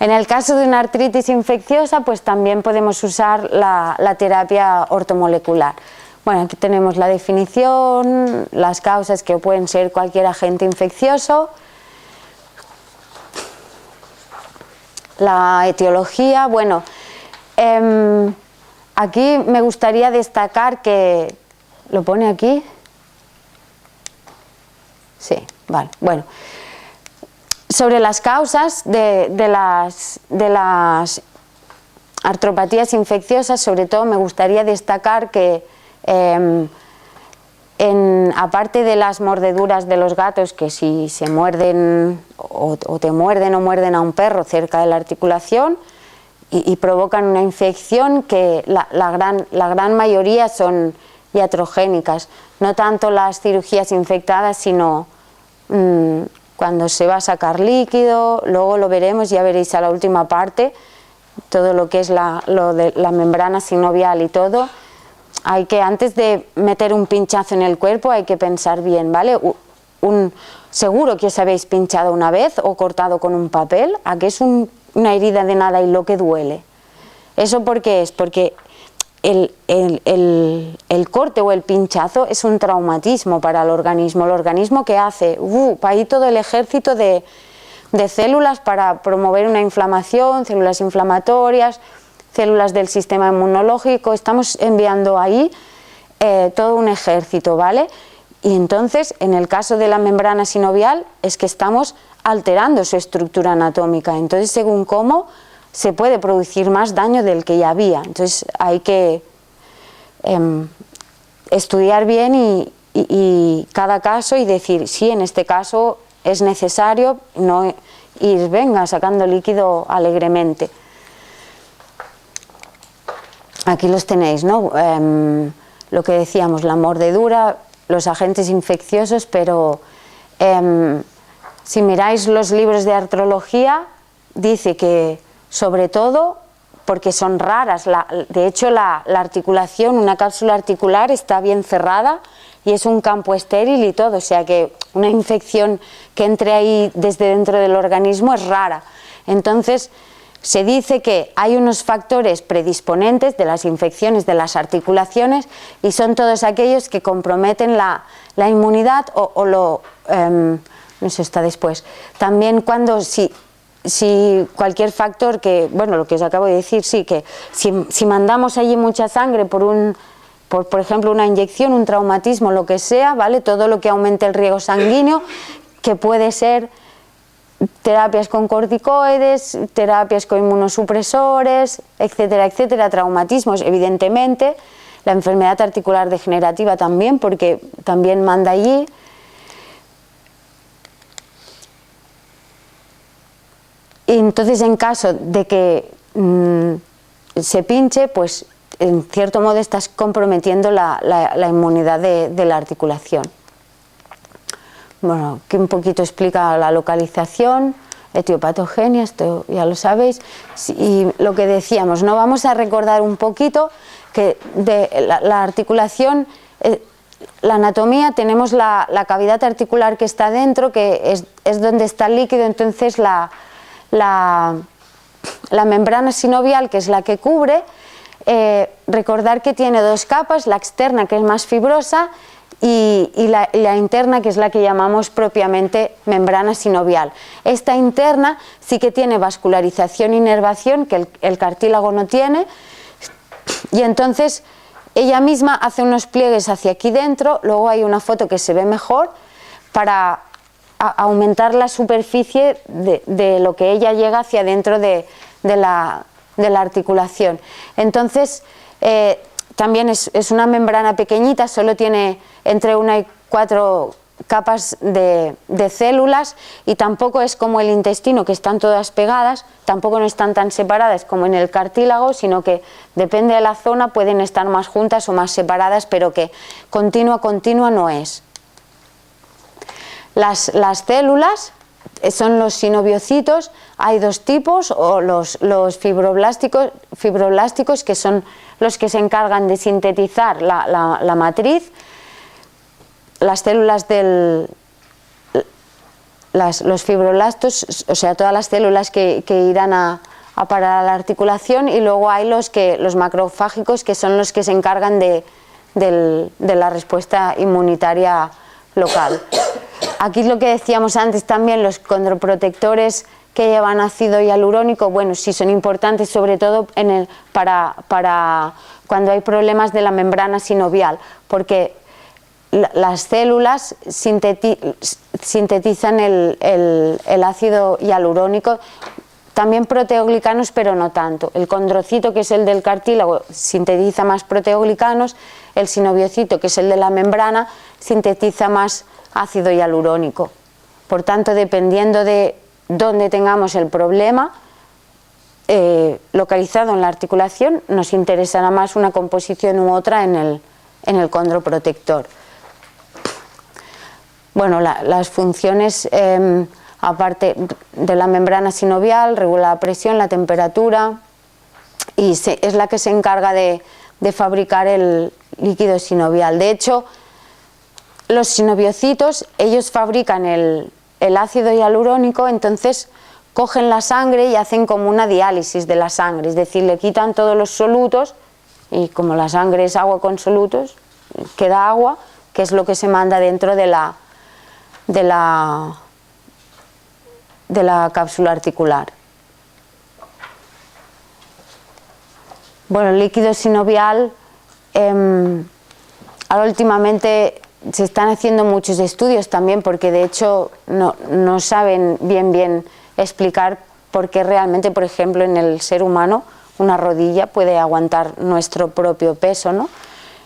En el caso de una artritis infecciosa, pues también podemos usar la terapia ortomolecular. Bueno, aquí tenemos la definición, las causas, que pueden ser cualquier agente infeccioso, la etiología. Bueno, aquí me gustaría destacar que, ¿lo pone aquí? Sí, vale, bueno. Sobre las causas de las artropatías infecciosas, sobre todo me gustaría destacar que aparte de las mordeduras de los gatos, que si se muerden o te muerden o muerden a un perro cerca de la articulación y provocan una infección, que la gran mayoría son iatrogénicas, no tanto las cirugías infectadas, sino cuando se va a sacar líquido, luego lo veremos, ya veréis a la última parte, todo lo que es lo de la membrana sinovial y todo. Hay que, antes de meter un pinchazo en el cuerpo, hay que pensar bien, ¿vale? Seguro que os habéis pinchado una vez o cortado con un papel, ¿a que es una herida de nada y lo que duele? ¿Eso por qué es? Porque el corte o el pinchazo es un traumatismo para el organismo que hace, para ahí todo el ejército de células para promover una inflamación, células inflamatorias, células del sistema inmunológico, estamos enviando ahí todo un ejército, ¿vale? Y entonces, en el caso de la membrana sinovial, es que estamos alterando su estructura anatómica, entonces según cómo se puede producir más daño del que ya había, entonces hay que estudiar bien y cada caso y decir, sí, en este caso es necesario, no ir, venga, sacando líquido alegremente. Aquí los tenéis, ¿no? Lo que decíamos, la mordedura, los agentes infecciosos, pero si miráis los libros de artrología, dice que sobre todo, porque son raras, de hecho la articulación, una cápsula articular está bien cerrada y es un campo estéril y todo, o sea que una infección que entre ahí desde dentro del organismo es rara. Entonces, se dice que hay unos factores predisponentes de las infecciones de las articulaciones y son todos aquellos que comprometen la inmunidad no sé, está después. También cuando si cualquier factor que, bueno, lo que os acabo de decir, sí, que si mandamos allí mucha sangre por ejemplo, una inyección, un traumatismo, lo que sea, ¿vale? Todo lo que aumente el riego sanguíneo, que puede ser terapias con corticoides, terapias con inmunosupresores, etcétera, etcétera, traumatismos, evidentemente, la enfermedad articular degenerativa también, porque también manda allí. Y entonces, en caso de que se pinche, pues en cierto modo estás comprometiendo la inmunidad de la articulación. Bueno, que un poquito explica la localización, etiopatogenia, esto ya lo sabéis, y lo que decíamos, ¿no? Vamos a recordar un poquito que de la articulación, la anatomía, tenemos la cavidad articular que está dentro, que es donde está el líquido, entonces la membrana sinovial, que es la que cubre, recordar que tiene dos capas, la externa, que es más fibrosa, y la interna, que es la que llamamos propiamente membrana sinovial. Esta interna sí que tiene vascularización e inervación, que el cartílago no tiene, y entonces ella misma hace unos pliegues hacia aquí dentro. Luego hay una foto que se ve mejor para aumentar la superficie de lo que ella llega hacia dentro de la articulación. Entonces, también es una membrana pequeñita, solo tiene entre 1 y 4 capas de células, y tampoco es como el intestino, que están todas pegadas, tampoco no están tan separadas como en el cartílago, sino que depende de la zona, pueden estar más juntas o más separadas, pero que continua no es. Las células son los sinoviocitos, hay dos tipos, o los fibroblásticos, que son los que se encargan de sintetizar la matriz, las células los fibroblastos, o sea, todas las células que irán a parar a la articulación, y luego hay los macrofágicos, que son los que se encargan de la respuesta inmunitaria local. Aquí lo que decíamos antes también, los condroprotectores que llevan ácido hialurónico, bueno, sí son importantes, sobre todo para cuando hay problemas de la membrana sinovial, porque las células sintetizan el ácido hialurónico también proteoglicanos, pero no tanto. El condrocito, que es el del cartílago, sintetiza más proteoglicanos, el sinoviocito, que es el de la membrana, sintetiza más ácido hialurónico. Por tanto, dependiendo de dónde tengamos el problema localizado en la articulación, nos interesará más una composición u otra en el condroprotector. Bueno, las funciones, aparte de la membrana sinovial, regula la presión, la temperatura, y es la que se encarga de fabricar el líquido sinovial. De hecho, los sinoviocitos, ellos fabrican el ácido hialurónico, entonces cogen la sangre y hacen como una diálisis de la sangre, es decir, le quitan todos los solutos, y como la sangre es agua con solutos, queda agua, que es lo que se manda dentro de la cápsula articular. Bueno, el líquido sinovial, ahora últimamente se están haciendo muchos estudios también, porque de hecho no saben bien explicar por qué realmente, por ejemplo, en el ser humano una rodilla puede aguantar nuestro propio peso, ¿no?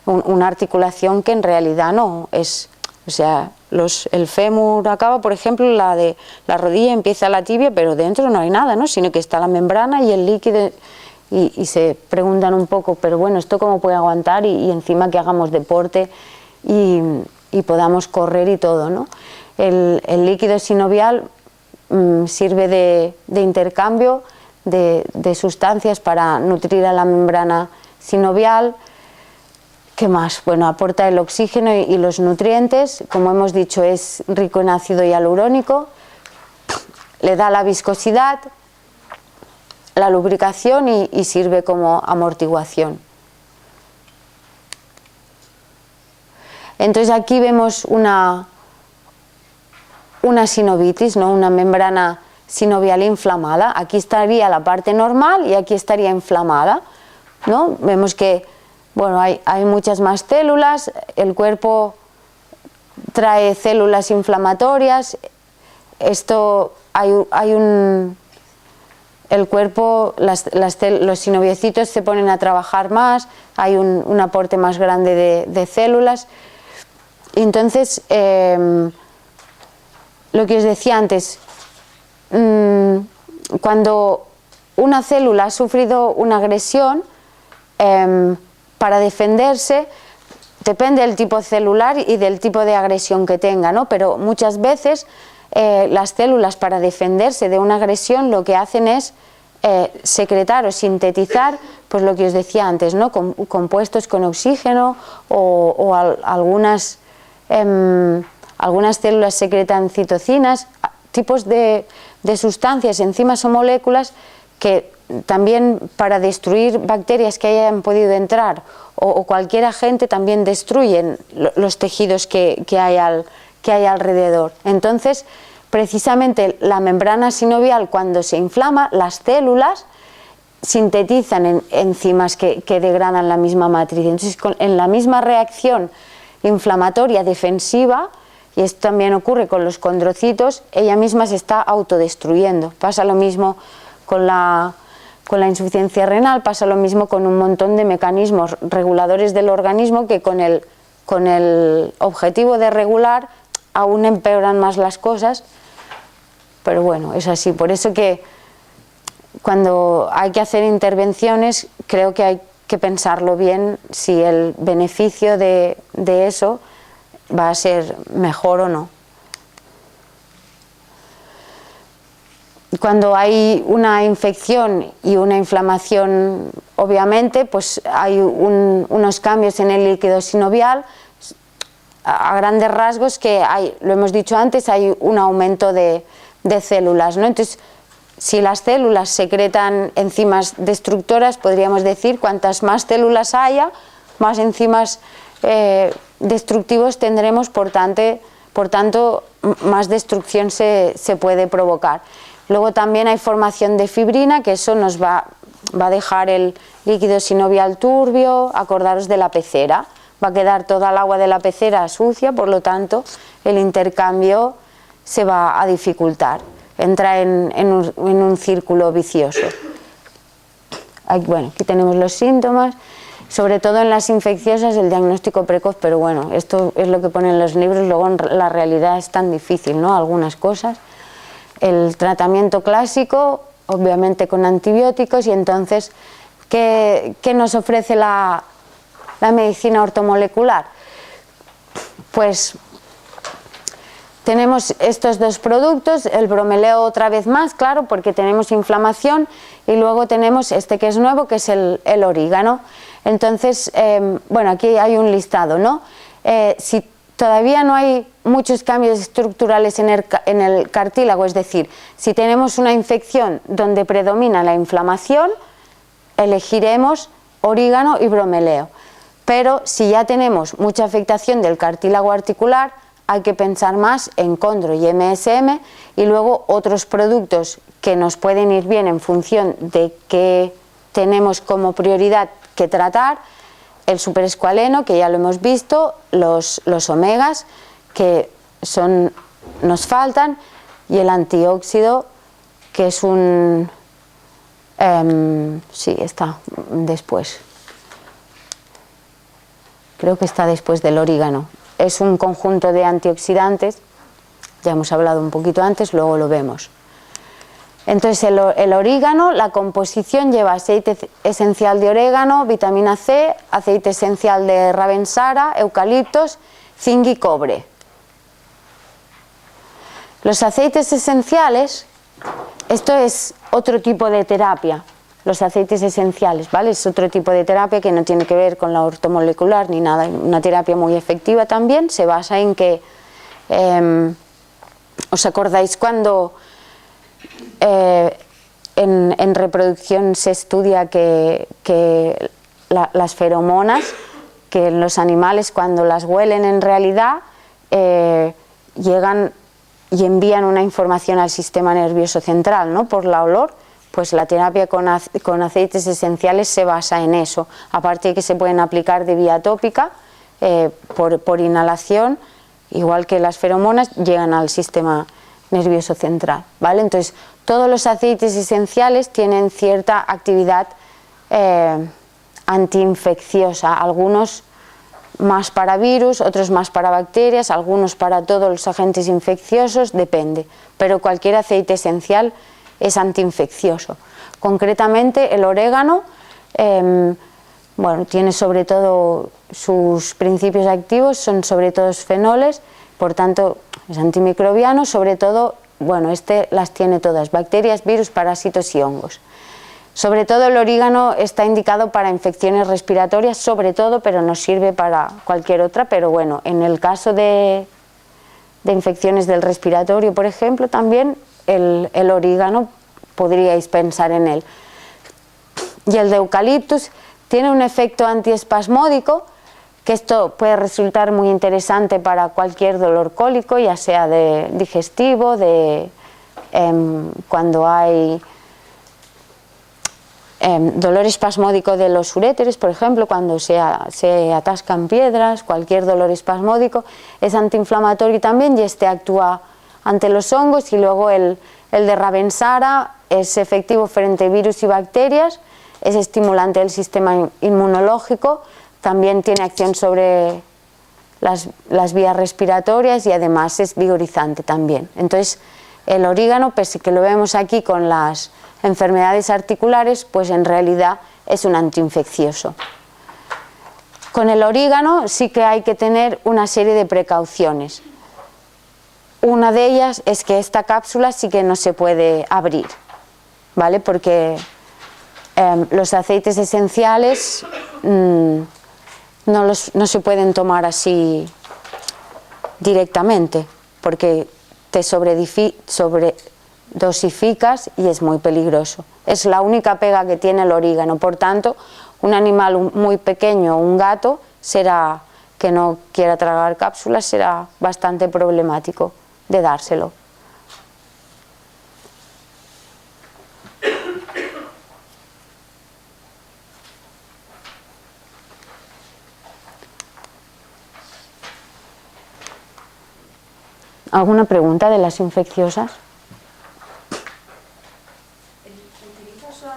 Una articulación que en realidad no es, o sea, el fémur acaba, por ejemplo, la rodilla empieza la tibia, pero dentro no hay nada, ¿no? Sino que está la membrana y el líquido, y se preguntan un poco, pero bueno, ¿esto cómo puede aguantar? Y encima que hagamos deporte y podamos correr y todo, ¿no? El líquido sinovial sirve de intercambio de sustancias para nutrir a la membrana sinovial. ¿Qué más? Bueno, aporta el oxígeno y los nutrientes, como hemos dicho, es rico en ácido hialurónico, le da la viscosidad, la lubricación y sirve como amortiguación. Entonces aquí vemos una sinovitis, ¿no? Una membrana sinovial inflamada. Aquí estaría la parte normal y aquí estaría inflamada, ¿no? Vemos que, bueno, hay muchas más células, el cuerpo trae células inflamatorias, el cuerpo, los sinoviocitos se ponen a trabajar más, hay un aporte más grande de células. Entonces, lo que os decía antes, cuando una célula ha sufrido una agresión, para defenderse, depende del tipo celular y del tipo de agresión que tenga, ¿no? Pero muchas veces las células, para defenderse de una agresión, lo que hacen es secretar o sintetizar, pues lo que os decía antes, ¿no? Compuestos con oxígeno o algunas células secretan citocinas, tipos de sustancias, enzimas o moléculas que también, para destruir bacterias que hayan podido entrar o cualquier agente, también destruyen los tejidos que hay alrededor. Entonces, precisamente la membrana sinovial, cuando se inflama, las células sintetizan enzimas que degradan la misma matriz. Entonces, en la misma reacción inflamatoria defensiva, y esto también ocurre con los condrocitos, ella misma se está autodestruyendo. Pasa lo mismo con la insuficiencia renal, pasa lo mismo con un montón de mecanismos reguladores del organismo que con el objetivo de regular aún empeoran más las cosas. Pero bueno, es así. Por eso que cuando hay que hacer intervenciones, creo que hay que pensarlo bien si el beneficio de eso va a ser mejor o no. Cuando hay una infección y una inflamación, obviamente, pues hay unos cambios en el líquido sinovial, a grandes rasgos, que hay, lo hemos dicho antes, hay un aumento de células, ¿no? Entonces, si las células secretan enzimas destructoras, podríamos decir, cuantas más células haya, más enzimas destructivos tendremos, por tanto, más destrucción se puede provocar. Luego también hay formación de fibrina, que eso nos va a dejar el líquido sinovial turbio. Acordaros de la pecera, va a quedar toda el agua de la pecera sucia, por lo tanto el intercambio se va a dificultar. entra en un círculo vicioso. Bueno, aquí tenemos los síntomas, sobre todo en las infecciosas el diagnóstico precoz, pero bueno, esto es lo que ponen los libros, luego en la realidad es tan difícil, ¿no? Algunas cosas. El tratamiento clásico, obviamente con antibióticos, y entonces, ¿qué nos ofrece la medicina ortomolecular? Pues tenemos estos dos productos, el bromeleo otra vez más, claro, porque tenemos inflamación, y luego tenemos este que es nuevo, que es el orígano. Entonces, bueno, aquí hay un listado, ¿no? Si todavía no hay muchos cambios estructurales en el cartílago, es decir, si tenemos una infección donde predomina la inflamación, elegiremos orígano y bromeleo. Pero si ya tenemos mucha afectación del cartílago articular, hay que pensar más en Condro y MSM, y luego otros productos que nos pueden ir bien en función de qué tenemos como prioridad que tratar: el superescualeno, que ya lo hemos visto, los omegas, que nos faltan, y el antióxido, que es sí, está después. Creo que está después del orígano. Es un conjunto de antioxidantes, ya hemos hablado un poquito antes, luego lo vemos. Entonces el orígano, la composición lleva aceite esencial de orégano, vitamina C, aceite esencial de ravensara, eucaliptos, zinc y cobre. Los aceites esenciales, esto es otro tipo de terapia. Los aceites esenciales, ¿vale? Es otro tipo de terapia que no tiene que ver con la ortomolecular ni nada. Una terapia muy efectiva también. Se basa en que, ¿os acordáis cuando en reproducción se estudia que las feromonas, que en los animales cuando las huelen en realidad llegan y envían una información al sistema nervioso central, ¿no? Por la olor? Pues la terapia con aceites esenciales se basa en eso, aparte de que se pueden aplicar de vía tópica, por inhalación, igual que las feromonas, llegan al sistema nervioso central, ¿vale? Entonces, todos los aceites esenciales tienen cierta actividad antiinfecciosa, algunos más para virus, otros más para bacterias, algunos para todos los agentes infecciosos, depende, pero cualquier aceite esencial es antiinfeccioso. Concretamente el orégano, bueno, tiene sobre todo sus principios activos, son sobre todo fenoles, por tanto es antimicrobiano, sobre todo, bueno, las tiene todas: bacterias, virus, parásitos y hongos. Sobre todo el orégano está indicado para infecciones respiratorias, sobre todo, pero nos sirve para cualquier otra, pero bueno, en el caso de infecciones del respiratorio, por ejemplo, también el orégano podríais pensar en él. Y el de eucaliptus tiene un efecto antiespasmódico, que esto puede resultar muy interesante para cualquier dolor cólico, ya sea de digestivo, cuando hay dolor espasmódico de los uréteres, por ejemplo, cuando se atascan piedras, cualquier dolor espasmódico, es antiinflamatorio también, y este actúa ante los hongos. Y luego el de ravensara es efectivo frente a virus y bacterias, es estimulante del sistema inmunológico, también tiene acción sobre las vías respiratorias y además es vigorizante también. Entonces el orégano, pese que lo vemos aquí con las enfermedades articulares, pues en realidad es un antiinfeccioso. Con el orégano sí que hay que tener una serie de precauciones. Una de ellas es que esta cápsula sí que no se puede abrir, ¿vale? Porque los aceites esenciales no se pueden tomar así directamente, porque te sobredosificas y es muy peligroso. Es la única pega que tiene el orégano. Por tanto, un animal muy pequeño, un gato, que no quiera tragar cápsulas, será bastante problemático de dárselo. ¿Alguna pregunta de las infecciosas?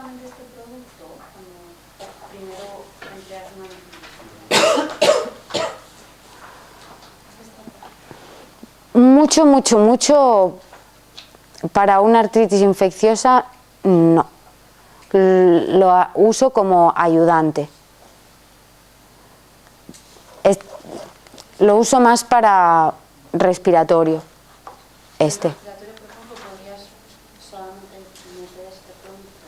exactamente este producto cuando primero empleas una antibiótico? Mucho para una artritis infecciosa no. Lo uso como ayudante. Lo uso más para respiratorio. Respiratorio, por ejemplo, podrías solamente meter este producto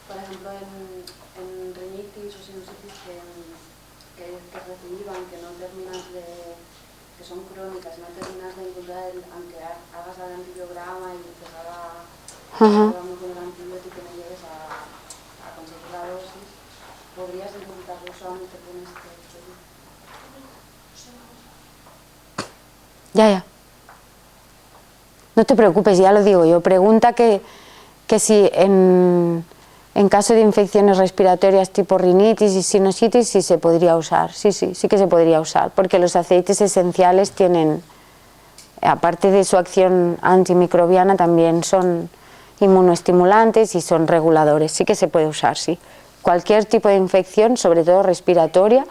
por ejemplo, en rinitis o sinusitis que reciban, que no terminas que son crónicas, no terminas de encontrar, aunque hagas el antibiograma y te haga con el antibiótico y no llegues a conseguir la dosis, podrías intentarlo solamente con este producto. Ya. No te preocupes, ya lo digo yo. Pregunta que si en caso de infecciones respiratorias tipo rinitis y sinusitis, sí se podría usar. Sí que se podría usar, porque los aceites esenciales tienen, aparte de su acción antimicrobiana, también son inmunoestimulantes y son reguladores. Sí que se puede usar, sí. Cualquier tipo de infección, sobre todo respiratoria,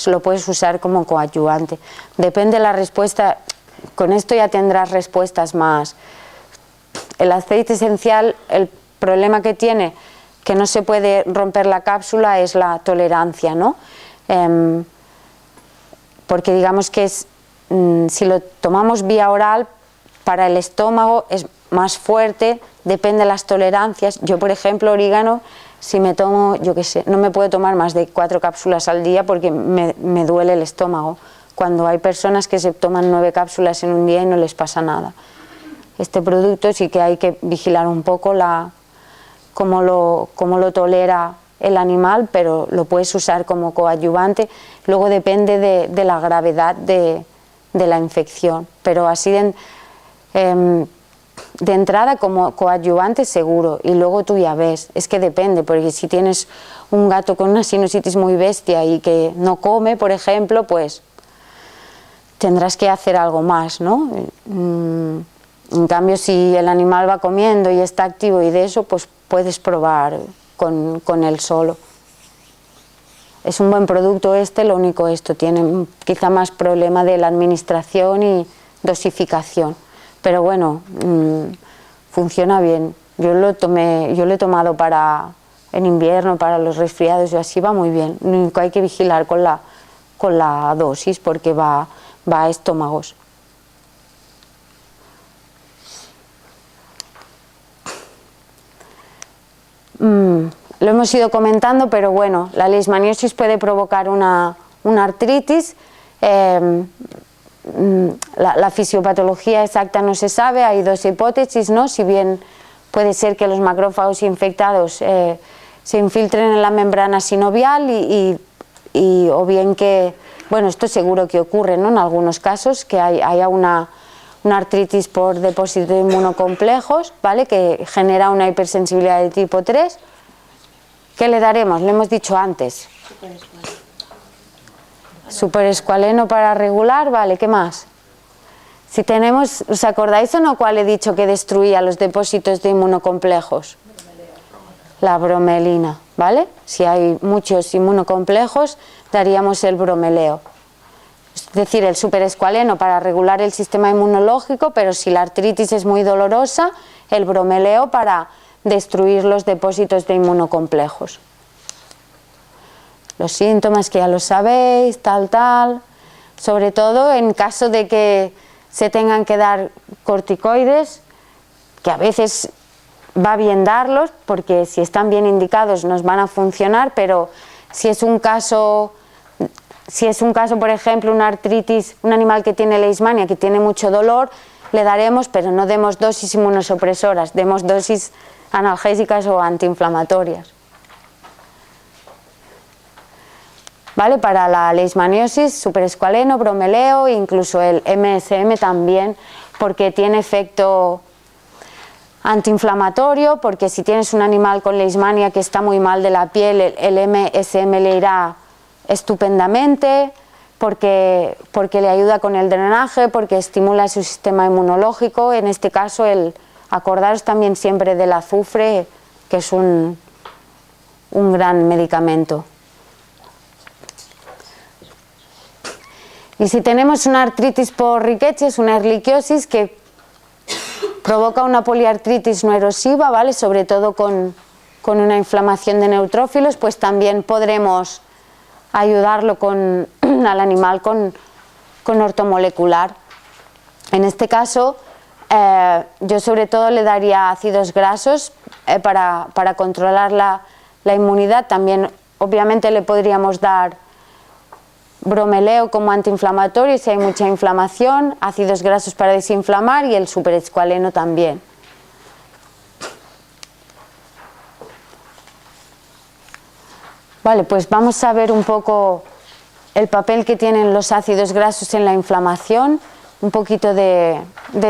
lo puedes usar como coadyuvante. Depende de la respuesta. Con esto ya tendrás respuestas más. El aceite esencial, el problema que tiene, que no se puede romper la cápsula, es la tolerancia, ¿no? Porque digamos que si lo tomamos vía oral, para el estómago es más fuerte, depende de las tolerancias. Yo, por ejemplo, orégano, si me tomo, yo qué sé, no me puedo tomar más de 4 cápsulas al día porque me duele el estómago. Cuando hay personas que se toman 9 cápsulas en un día y no les pasa nada. Este producto sí que hay que vigilar un poco cómo lo tolera el animal, pero lo puedes usar como coadyuvante. Luego depende de la gravedad de la infección, pero así de entrada como coadyuvante seguro, y luego tú ya ves. Es que depende, porque si tienes un gato con una sinusitis muy bestia y que no come, por ejemplo, pues tendrás que hacer algo más, ¿no? En cambio, si el animal va comiendo y está activo y de eso, pues puedes probar con él solo. Es un buen producto lo único esto, tiene quizá más problema de la administración y dosificación. Pero bueno, funciona bien. Yo lo he tomado en invierno, para los resfriados y así, va muy bien. Lo único hay que vigilar con la dosis, porque va a estómagos. Lo hemos ido comentando, pero bueno, la leishmaniosis puede provocar una artritis. La fisiopatología exacta no se sabe, hay 2 hipótesis, ¿no? Si bien puede ser que los macrófagos infectados se infiltren en la membrana sinovial o bien que, bueno, esto seguro que ocurre, ¿no? En algunos casos, que haya una artritis por depósito de inmunocomplejos, ¿vale? Que genera una hipersensibilidad de tipo 3. ¿Qué le daremos? Lo hemos dicho antes. Superescualeno para regular, vale, ¿qué más? Si tenemos, ¿os acordáis o no cuál he dicho que destruía los depósitos de inmunocomplejos? La bromelina, ¿vale? Si hay muchos inmunocomplejos, daríamos el bromeleo. Es decir, el superescualeno para regular el sistema inmunológico, pero si la artritis es muy dolorosa, el bromeleo para destruir los depósitos de inmunocomplejos. Los síntomas que ya lo sabéis, tal, sobre todo en caso de que se tengan que dar corticoides, que a veces va bien darlos, porque si están bien indicados nos van a funcionar, pero si es un caso, por ejemplo, una artritis, un animal que tiene leishmania, que tiene mucho dolor, le daremos, pero no demos dosis inmunosupresoras, demos dosis analgésicas o antiinflamatorias. ¿Vale? Para la leishmaniosis, superescualeno, bromeleo, incluso el MSM también, porque tiene efecto antiinflamatorio, porque si tienes un animal con leishmania que está muy mal de la piel, el MSM le irá estupendamente, porque le ayuda con el drenaje, porque estimula su sistema inmunológico, en este caso el Acordaros también siempre del azufre, que es un gran medicamento. Y si tenemos una artritis por riqueches, una erliquiosis que provoca una poliartritis no erosiva, ¿vale? Sobre todo con una inflamación de neutrófilos, pues también podremos ayudarlo al animal con ortomolecular. En este caso, yo sobre todo le daría ácidos grasos para controlar la inmunidad. También obviamente le podríamos dar bromeleo como antiinflamatorio si hay mucha inflamación, ácidos grasos para desinflamar y el superescualeno también. Vale, pues vamos a ver un poco el papel que tienen los ácidos grasos en la inflamación, un poquito de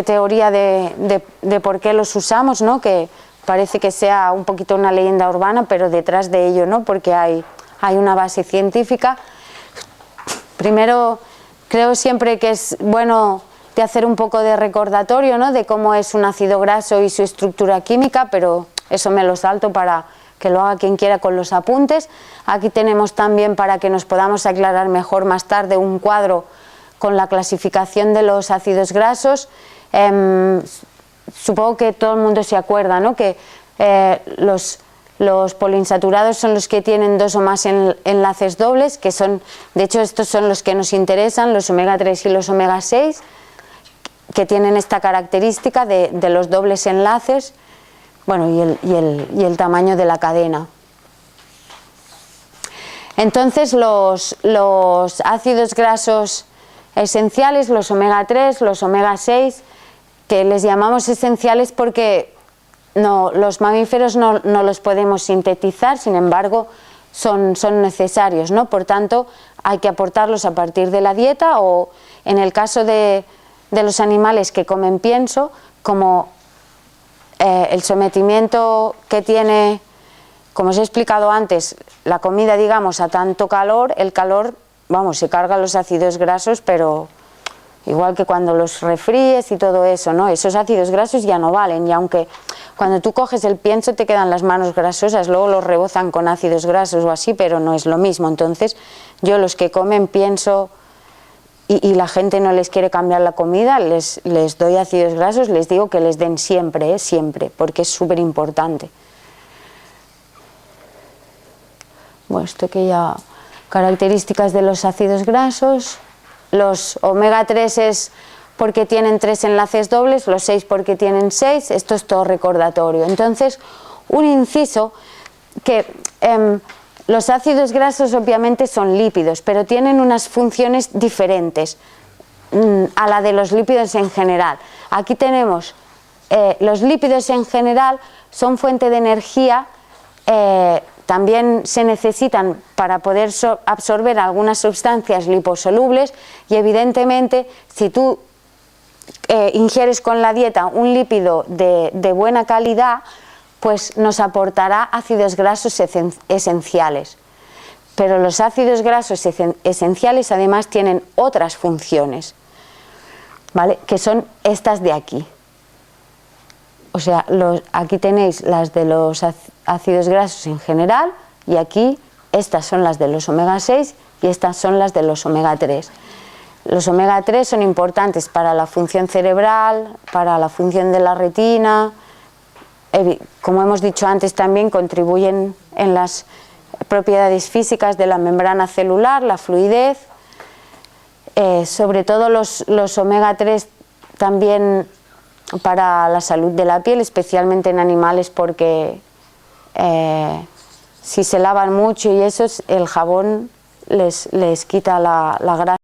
teoría de por qué los usamos, ¿no? Que parece que sea un poquito una leyenda urbana, pero detrás de ello, ¿no? Porque hay una base científica. Primero, creo siempre que es bueno de hacer un poco de recordatorio, ¿no? De cómo es un ácido graso y su estructura química, pero eso me lo salto para que lo haga quien quiera con los apuntes. Aquí tenemos también, para que nos podamos aclarar mejor más tarde, un cuadro con la clasificación de los ácidos grasos. Supongo que todo el mundo se acuerda, ¿no? Que los poliinsaturados son los que tienen 2 o más enlaces dobles, que son, de hecho estos son los que nos interesan, los omega 3 y los omega 6, que tienen esta característica de los dobles enlaces, bueno, y el tamaño de la cadena. Entonces los ácidos grasos esenciales, los omega 3, los omega 6, que les llamamos esenciales porque los mamíferos no los podemos sintetizar, sin embargo son necesarios, ¿no? Por tanto, hay que aportarlos a partir de la dieta, o en el caso de los animales que comen pienso, como el sometimiento que tiene, como os he explicado antes, la comida, digamos, a tanto calor, el calor, vamos, se carga los ácidos grasos, pero igual que cuando los refríes y todo eso, ¿no? Esos ácidos grasos ya no valen, y aunque cuando tú coges el pienso te quedan las manos grasosas, luego los rebozan con ácidos grasos o así, pero no es lo mismo. Entonces yo, los que comen pienso y la gente no les quiere cambiar la comida, les doy ácidos grasos, les digo que les den siempre, siempre, porque es súper importante. Bueno, esto que ya, características de los ácidos grasos. Los omega 3 es porque tienen 3 enlaces dobles, los 6 porque tienen 6, esto es todo recordatorio. Entonces, un inciso, que los ácidos grasos obviamente son lípidos, pero tienen unas funciones diferentes a la de los lípidos en general. Aquí tenemos, los lípidos en general son fuente de energía, también se necesitan para poder absorber algunas sustancias liposolubles, y evidentemente si tú ingieres con la dieta un lípido de buena calidad, pues nos aportará ácidos grasos esenciales. Pero los ácidos grasos esenciales además tienen otras funciones, ¿vale? Que son estas de aquí. O sea, aquí tenéis las de los ácidos grasos en general, y aquí estas son las de los omega 6 y estas son las de los omega 3. Los omega 3 son importantes para la función cerebral, para la función de la retina, como hemos dicho antes también contribuyen en las propiedades físicas de la membrana celular, la fluidez, sobre todo los omega 3 también para la salud de la piel, especialmente en animales, porque si se lavan mucho y eso, el jabón les quita la grasa.